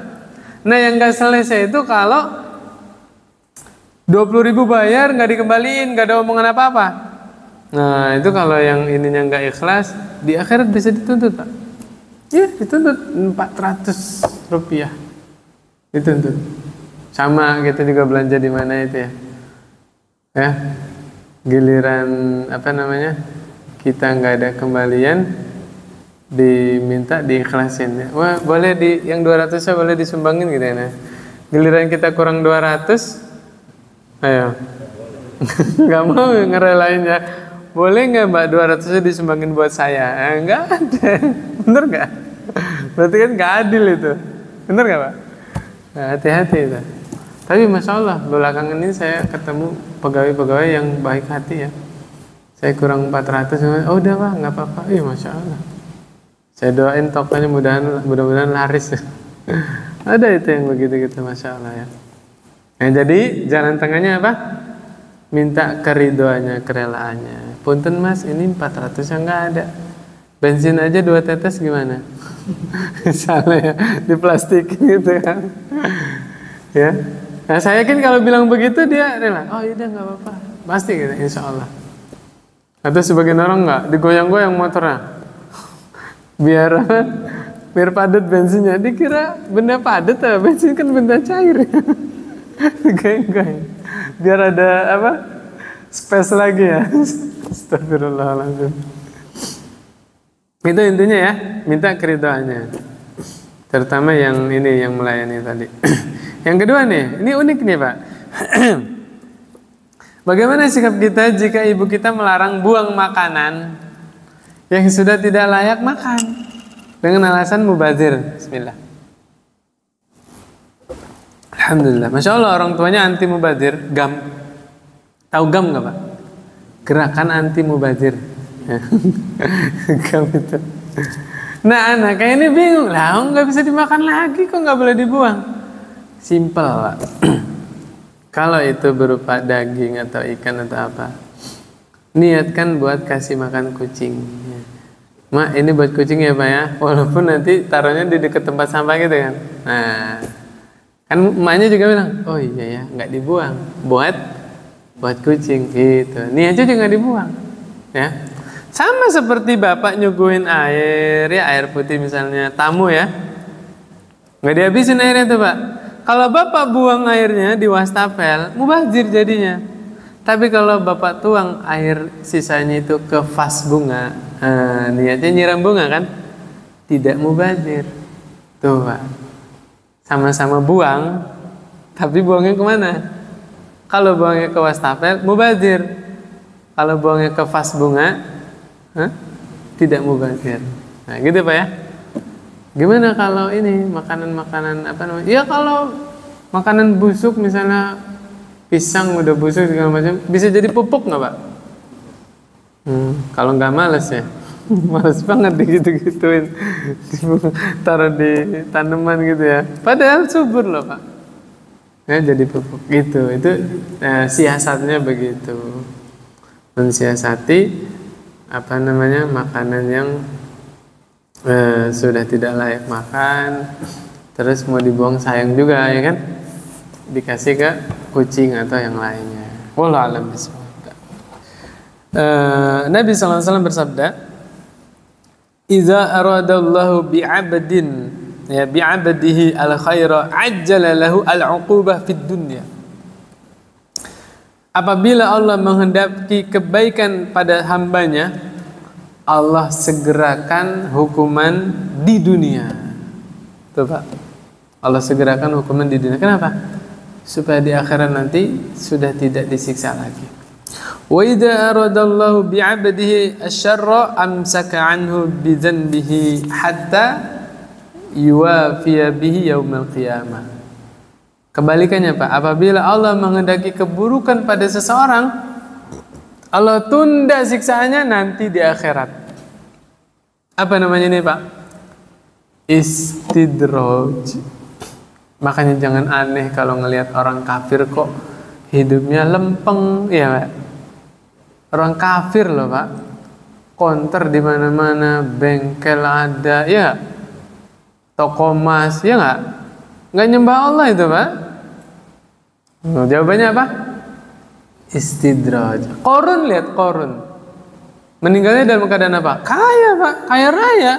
Nah yang nggak selesai itu kalau 20.000 bayar nggak dikembaliin, nggak ada omongan apa-apa. Nah itu kalau yang ininya nggak ikhlas, di akhirat bisa dituntut pak. Iya dituntut 400 rupiah, dituntut. Sama kita juga belanja di mana itu ya, ya giliran apa namanya kita nggak ada kembalian diminta diikhlasin ya. Wah boleh di yang 200 nya boleh disumbangin gitu ya. Nah, giliran kita kurang 200, ayo nggak mau ngerelainnya. Boleh nggak mbak 200 nya disumbangin buat saya? Nggak ada, bener nggak? Berarti kan nggak adil itu, bener nggak pak? Nah, hati-hati itu. Tapi Masya Allah, belakangan ini saya ketemu pegawai-pegawai yang baik hati ya. Saya kurang 400, oh udah pak, nggak apa-apa. Iya Masya Allah. Saya doain tokonya mudah-mudahan laris. Ada itu yang begitu gitu, Masya Allah ya. Nah jadi jalan tengahnya apa? Minta keridoannya, kerelaannya. Punten mas, ini 400 yang nggak ada. Bensin aja 2 tetes gimana? Misalnya ya, diplastikin gitu kan. Ya. Nah saya yakin kalau bilang begitu dia rela. Oh iya nggak apa-apa, pasti gitu, insya Allah. Atau sebagian orang nggak, digoyang-goyang motornya, biar padat bensinnya. Dikira benda padat ya, bensin kan benda cair. Digoyang-goyang, biar ada apa? Space lagi ya. Astagfirullahaladzim. Itu intinya ya, minta keridoannya. Terutama yang ini yang melayani tadi. Yang kedua nih, ini unik nih Pak. Bagaimana sikap kita jika ibu kita melarang buang makanan yang sudah tidak layak makan dengan alasan mubazir? Bismillah. Alhamdulillah, Masya Allah orang tuanya anti mubazir. GAM, tahu GAM nggak Pak? Gerakan anti mubazir. GAM itu. Nah anaknya ini bingung lah, nggak bisa dimakan lagi, kok nggak boleh dibuang? Simpel Pak. Kalau itu berupa daging atau ikan atau apa, niatkan buat kasih makan kucing. Mak ini buat kucing ya Pak ya, walaupun nanti taruhnya di dekat tempat sampah gitu kan. Nah kan emaknya juga bilang, oh iya ya nggak dibuang, buat kucing gitu. Niatnya juga nggak dibuang ya. Sama seperti bapak nyuguhin air ya, air putih misalnya tamu ya, nggak dihabisin airnya tuh Pak. Kalau bapak buang airnya di wastafel, mubazir jadinya. Tapi kalau bapak tuang air sisanya itu ke vas bunga, niatnya nyiram bunga kan, tidak mubazir. Tuh Pak, sama-sama buang, tapi buangnya kemana? Kalau buangnya ke wastafel, mubazir. Kalau buangnya ke vas bunga, tidak mubazir. Nah gitu Pak ya. Gimana kalau ini makanan-makanan apa namanya? Ya kalau makanan busuk misalnya pisang udah busuk segala macam, bisa jadi pupuk nggak Pak? Kalau nggak males ya, males banget digitu-gituin, taruh di tanaman gitu ya. Padahal subur loh Pak. Ya jadi pupuk gitu. Itu siasatnya begitu. Mensiasati apa namanya makanan yang sudah tidak layak makan, terus mau dibuang sayang juga ya kan, dikasih ke kucing atau yang lainnya. Wallahu a'lam bishawab. Nabi SAW bersabda, "Idza aradallahu bi'abdin ya bi'abdihi al-khaira ajjala lahu al-'uqubah fid dunya." Apabila Allah menghendaki kebaikan pada hambanya, Allah segerakan hukuman di dunia. Tuh Pak, Allah segerakan hukuman di dunia. Kenapa? Supaya di akhirat nanti sudah tidak disiksa lagi. Wa idza aradallahu bi'abdihi asy-syarra amsaka 'anhu bi dzanbihi hatta yuwafiya bihi yaumil qiyamah. Kebalikannya Pak, apabila Allah menghendaki keburukan pada seseorang, Allah tunda siksaannya nanti di akhirat. Apa namanya ini Pak? Istidraj. Makanya jangan aneh kalau ngelihat orang kafir kok hidupnya lempeng, ya Pak. Orang kafir loh Pak, konter di mana-mana, bengkel ada, ya, toko emas, ya nggak nyembah Allah itu Pak. Jawabannya apa? Istidraj. Qarun, lihat Qarun, meninggalnya dalam keadaan apa? Kaya Pak, kaya raya,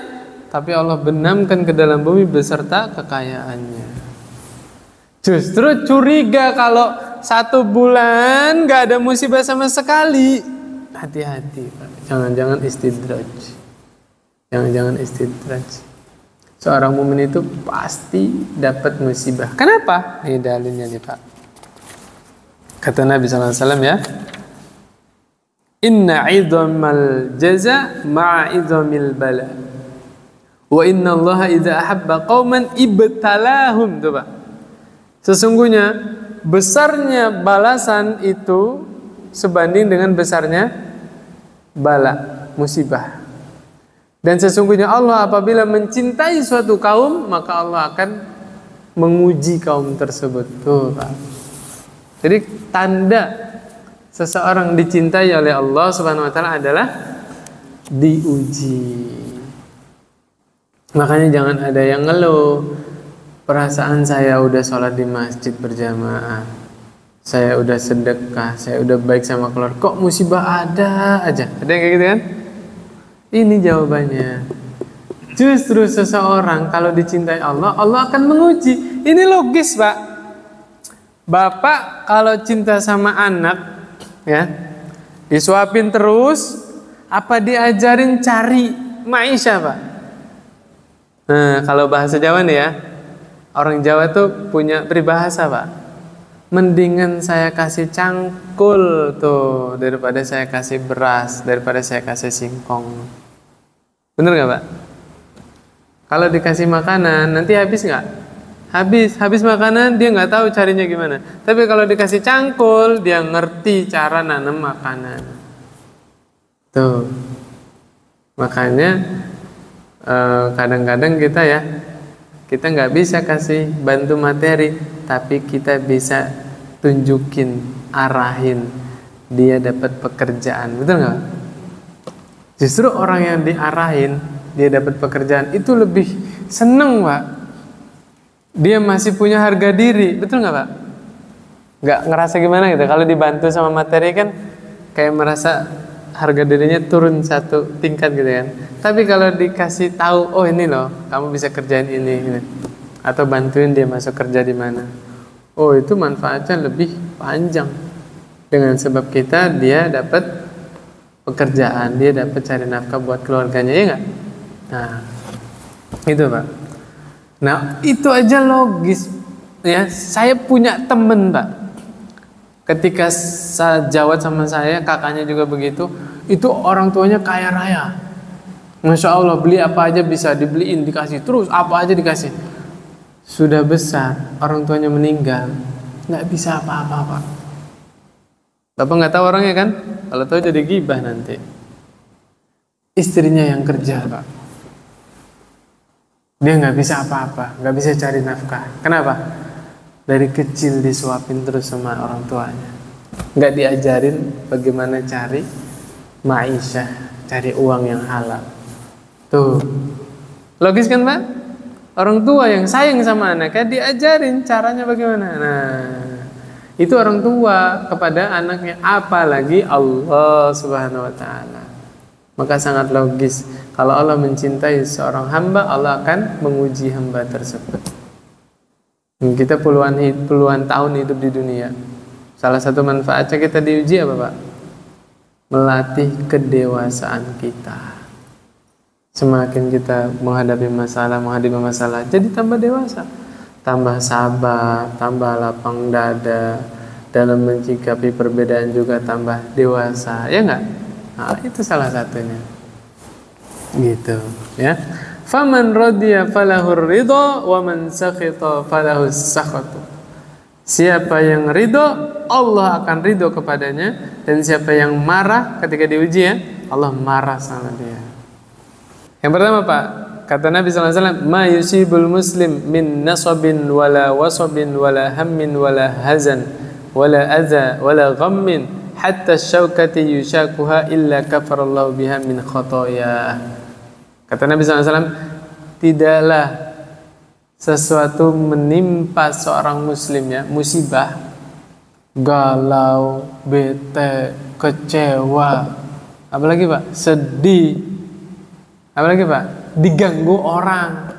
tapi Allah benamkan ke dalam bumi beserta kekayaannya. Justru curiga kalau 1 bulan nggak ada musibah sama sekali. Hati-hati Pak, jangan-jangan istidraj. Jangan-jangan istidraj. Seorang mukmin itu pasti dapat musibah. Kenapa? Ini dalilnya nih Pak. Kata Nabi SAW ya, inna idhamal jaza ma'a idhamil bala, wa inna allaha idha ahabba qawman ibtalahum. Tuh Pak, sesungguhnya besarnya balasan itu sebanding dengan besarnya bala, musibah. Dan sesungguhnya Allah apabila mencintai suatu kaum, maka Allah akan menguji kaum tersebut. Tuh Pak. Jadi tanda seseorang dicintai oleh Allah Subhanahu wa taala adalah diuji. Makanya jangan ada yang ngeluh, perasaan saya udah sholat di masjid berjamaah, saya udah sedekah, saya udah baik sama keluarga, kok musibah ada aja. Ada yang kayak gitu kan? Ini jawabannya. Justru seseorang kalau dicintai Allah, Allah akan menguji. Ini logis Pak. Bapak kalau cinta sama anak, ya, disuapin terus, apa diajarin cari maisha Pak? Nah, kalau bahasa Jawa nih ya, orang Jawa tuh punya peribahasa Pak. Mendingan saya kasih cangkul tuh daripada saya kasih beras, daripada saya kasih singkong. Bener gak Pak? Kalau dikasih makanan nanti habis nggak? Habis makanan dia nggak tahu carinya gimana. Tapi kalau dikasih cangkul dia ngerti cara nanam makanan. Tuh, makanya kadang-kadang kita nggak bisa kasih bantu materi, tapi kita bisa tunjukin, arahin dia dapat pekerjaan. Betul nggak? Justru orang yang diarahin dia dapat pekerjaan itu lebih seneng Pak. Dia masih punya harga diri, betul nggak Pak? Nggak ngerasa gimana gitu? Kalau dibantu sama materi kan kayak merasa harga dirinya turun 1 tingkat gitu kan. Tapi kalau dikasih tahu, oh ini loh, kamu bisa kerjain ini, gitu. Atau bantuin dia masuk kerja di mana, oh itu manfaatnya lebih panjang. Dengan sebab dia dapat pekerjaan, dia dapat cari nafkah buat keluarganya, ya nggak? Nah, itu Pak. Nah itu aja logis ya. Saya punya temen Pak, ketika sejawat sama saya, kakaknya juga begitu. Itu orang tuanya kaya raya, Masya Allah, beli apa aja bisa dibeliin, dikasih terus, apa aja dikasih. Sudah besar, orang tuanya meninggal, nggak bisa apa-apa Pak. Bapak nggak tahu orangnya kan? Kalau tahu jadi gibah nanti. Istrinya yang kerja Pak, dia nggak bisa apa-apa, nggak bisa cari nafkah. Kenapa? Dari kecil disuapin terus sama orang tuanya, nggak diajarin bagaimana cari maisha, cari uang yang halal. Tuh, logis kan Pak? Orang tua yang sayang sama anaknya diajarin caranya bagaimana. Nah, itu orang tua kepada anaknya, apalagi Allah Subhanahu wa taala. Maka sangat logis kalau Allah mencintai seorang hamba, Allah akan menguji hamba tersebut. Kita puluhan tahun hidup di dunia. Salah satu manfaatnya kita diuji apa Pak? Melatih kedewasaan kita. Semakin kita menghadapi masalah, jadi tambah dewasa, tambah sabar, tambah lapang dada, dalam menyikapi perbedaan juga tambah dewasa, ya enggak? Nah, itu salah satunya. Gitu, ya. Faman radiya falahur ridha wa man sakhita falahus sakhatu. Siapa yang ridho, Allah akan ridho kepadanya, dan siapa yang marah ketika diuji, ya, Allah marah sama dia. Yang pertama Pak, kata Nabi SAW, ma yusibul muslim min nasabin wala wasabin wala hammin wala hazan wala adza wala ghammin hatta syaukati yushakuha illa kafarallahu biha min khotoya. Kata Nabi SAW, tidaklah sesuatu menimpa seorang muslim ya, musibah, galau, bete, kecewa, apalagi Pak, sedih, apalagi Pak, diganggu orang,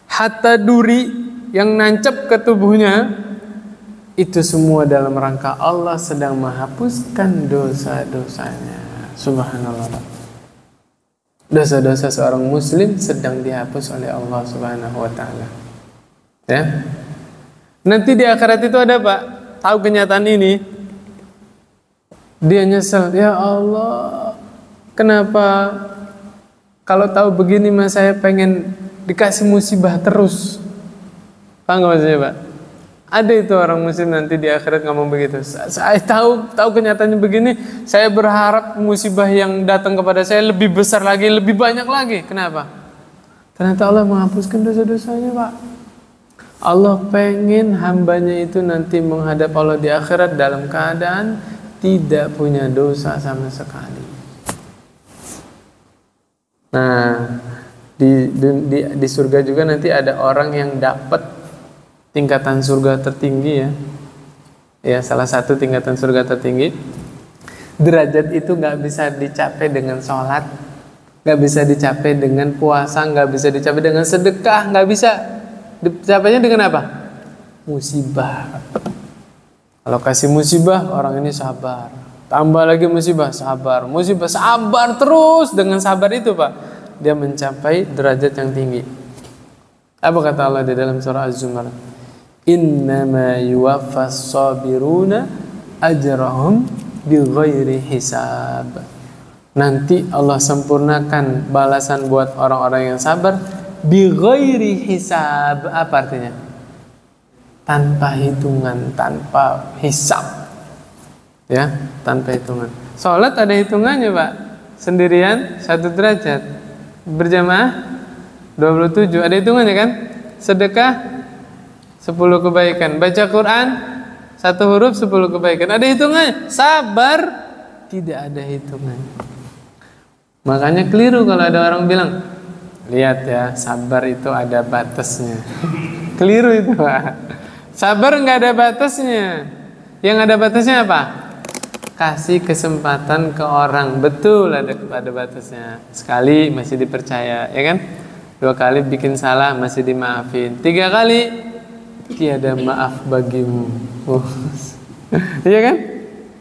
hatta duri yang nancap ke tubuhnya, itu semua dalam rangka Allah sedang menghapuskan dosa-dosanya. Subhanallah. Dosa-dosa seorang muslim sedang dihapus oleh Allah Subhanahu wa taala. Ya. Nanti di akhirat itu ada Pak, tahu kenyataan ini, dia nyesel, ya Allah, kenapa kalau tahu begini mas saya pengen dikasih musibah terus. Paham gak maksudnya Pak? Ada itu orang muslim nanti di akhirat ngomong begitu. Saya tahu kenyataannya begini, saya berharap musibah yang datang kepada saya lebih besar lagi, lebih banyak lagi. Kenapa? Ternyata Allah menghapuskan dosa-dosanya Pak. Allah pengen hambanya itu nanti menghadap Allah di akhirat dalam keadaan tidak punya dosa sama sekali. Nah, di surga juga nanti ada orang yang dapat tingkatan surga tertinggi ya. Ya, salah satu tingkatan surga tertinggi. Derajat itu nggak bisa dicapai dengan sholat, nggak bisa dicapai dengan puasa, nggak bisa dicapai dengan sedekah, nggak bisa. Dicapainya dengan apa? Musibah. Kalau kasih musibah, orang ini sabar. Tambah lagi musibah, sabar. Musibah, sabar terus. Dengan sabar itu Pak, dia mencapai derajat yang tinggi. Apa kata Allah di dalam surah Az-Zumar? Innama yuwaffas sabiruna ajrahum bighairi hisab. Nanti Allah sempurnakan balasan buat orang-orang yang sabar bighairi hisab. Apa artinya? Tanpa hitungan, tanpa hisab. Ya, tanpa hitungan. Salat ada hitungannya Pak. Sendirian 1 derajat, berjamaah 27, ada hitungannya kan? Sedekah 10 kebaikan, baca Quran 1 huruf 10 kebaikan, ada hitungannya. Sabar tidak ada hitungannya. Makanya keliru kalau ada orang bilang, lihat ya, sabar itu ada batasnya. Keliru itu Pak. Sabar nggak ada batasnya. Yang ada batasnya apa? Kasih kesempatan ke orang. Betul ada batasnya. Sekali masih dipercaya, ya kan? 2 kali bikin salah masih dimaafin. 3 kali tiada maaf bagimu. Iya kan?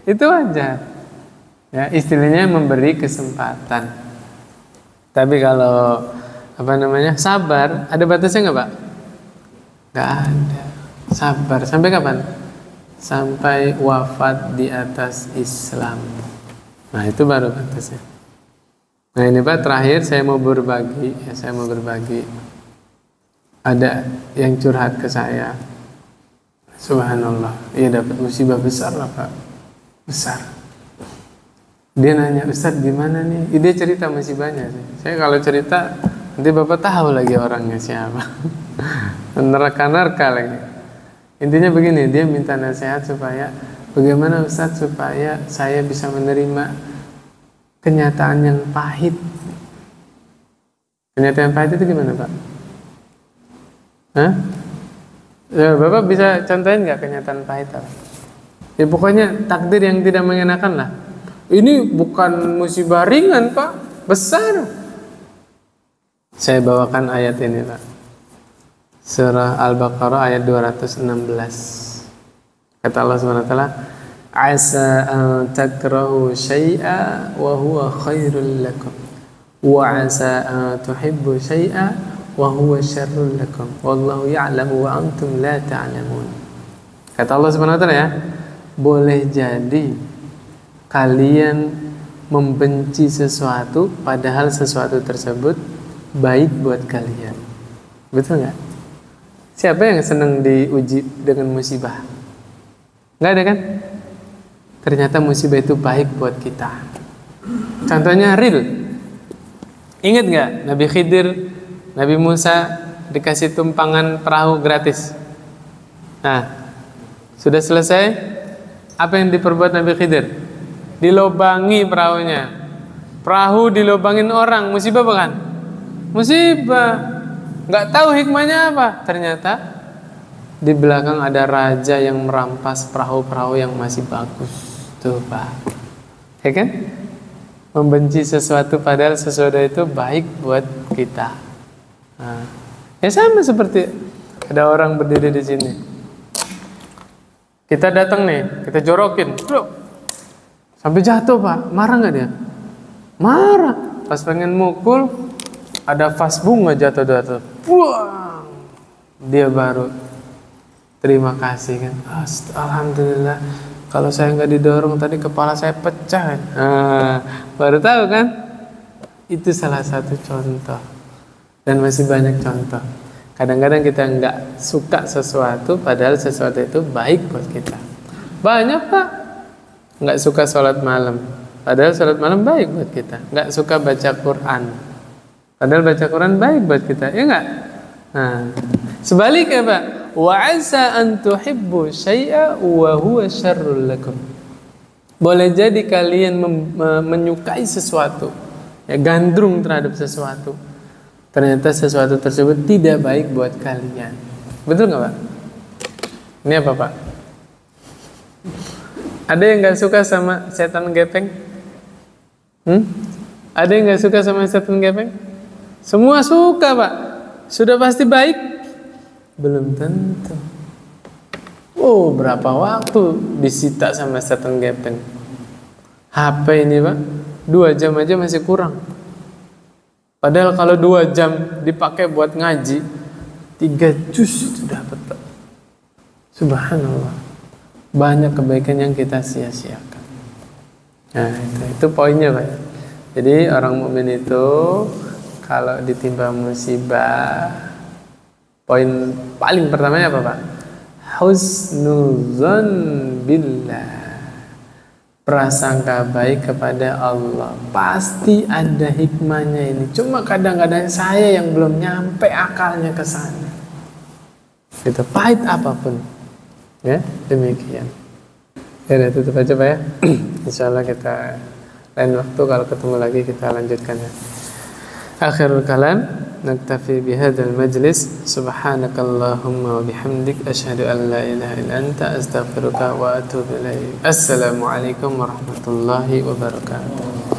Itu aja. Ya, istilahnya memberi kesempatan. Tapi kalau sabar, ada batasnya nggak Pak? Nggak ada. Sabar sampai kapan? Sampai wafat di atas Islam. Nah, itu baru batasnya. Nah, ini Pak, terakhir saya mau berbagi. Ada yang curhat ke saya. Subhanallah, ia dapat musibah besar lah Pak. Besar. Dia nanya, Ustadz gimana nih? Dia cerita musibahnya. Saya kalau cerita, nanti Bapak tahu lagi orangnya siapa. Neraka-neraka lagi. Intinya begini, dia minta nasihat supaya bagaimana Ustadz supaya saya bisa menerima kenyataan yang pahit. Kenyataan pahit itu gimana Pak? Hah? Ya, Bapak bisa contohin nggak kenyataan pahit apa? Ya pokoknya takdir yang tidak mengenakan lah. Ini bukan musibah ringan Pak, besar. Saya bawakan ayat ini Pak. Surah Al-Baqarah ayat 216. Kata Allah SWT, asa an takrahu syai'a wa huwa khairul lakum wa asa an tuhibbu syai'a wa huwa syarrul lakum wallahu ya'lamu wa antum la ta'lamun. Kata Allah SWT ya, boleh jadi kalian membenci sesuatu padahal sesuatu tersebut baik buat kalian. Betul nggak? Siapa yang senang diuji dengan musibah? Nggak ada kan? Ternyata musibah itu baik buat kita. Contohnya real. Ingat nggak Nabi Khidir Nabi Musa dikasih tumpangan perahu gratis. Nah, sudah selesai, apa yang diperbuat Nabi Khidir? Dilobangi perahunya. Perahu dilobangin orang, musibah bukan? Musibah. Nggak tahu hikmahnya apa. Ternyata di belakang ada raja yang merampas perahu-perahu yang masih bagus. Tuh Pak, ya kan? Membenci sesuatu padahal sesuatu itu baik buat kita. Nah, ya sama seperti ada orang berdiri di sini. Kita datang nih, kita jorokin, sampai jatuh Pak. Marah nggak dia? Marah. Pas pengen mukul, ada vas bunga jatuh. Buang. Dia baru terima kasih kan. Alhamdulillah. Kalau saya nggak didorong tadi kepala saya pecah kan. Baru tahu kan? Itu salah satu contoh. Dan masih banyak contoh. Kadang-kadang kita nggak suka sesuatu padahal sesuatu itu baik buat kita. Banyak Pak nggak suka sholat malam padahal sholat malam baik buat kita. Nggak suka baca Quran padahal baca Quran baik buat kita, ya nggak? Nah, sebaliknya Pak, wa asa an tuhibbu syai'a wa huwa syarrul lakum. Boleh jadi kalian menyukai sesuatu, ya, gandrung terhadap sesuatu. Ternyata sesuatu tersebut tidak baik buat kalian. Betul nggak Pak? Ini apa Pak? Ada yang nggak suka sama setan gepeng? Ada yang nggak suka sama setan gepeng? Semua suka Pak. Sudah pasti baik? Belum tentu. Oh, berapa waktu disita sama setan gepeng? HP ini Pak, 2 jam aja masih kurang. Padahal kalau 2 jam dipakai buat ngaji, 3 juz itu dapat Pak. Subhanallah. Banyak kebaikan yang kita sia-siakan. Nah, itu poinnya Pak. Jadi orang mukmin itu kalau ditimpa musibah, poin paling pertamanya apa Pak? Husnuzan billah. Prasangka baik kepada Allah. Pasti ada hikmahnya ini. Cuma kadang-kadang saya yang belum nyampe akalnya ke sana. Itu pahit apapun. Ya, demikian. Ya, udah tutup aja Pak ya. Insyaallah kita lain waktu kalau ketemu lagi kita lanjutkan ya. Akhirul kalam, naktafi bihadzal majlis. Subhanakallahumma wa bihamdik asyhadu an la ilaha illa anta astaghfiruka wa atubu ilaik. Assalamualaikum warahmatullahi wabarakatuh.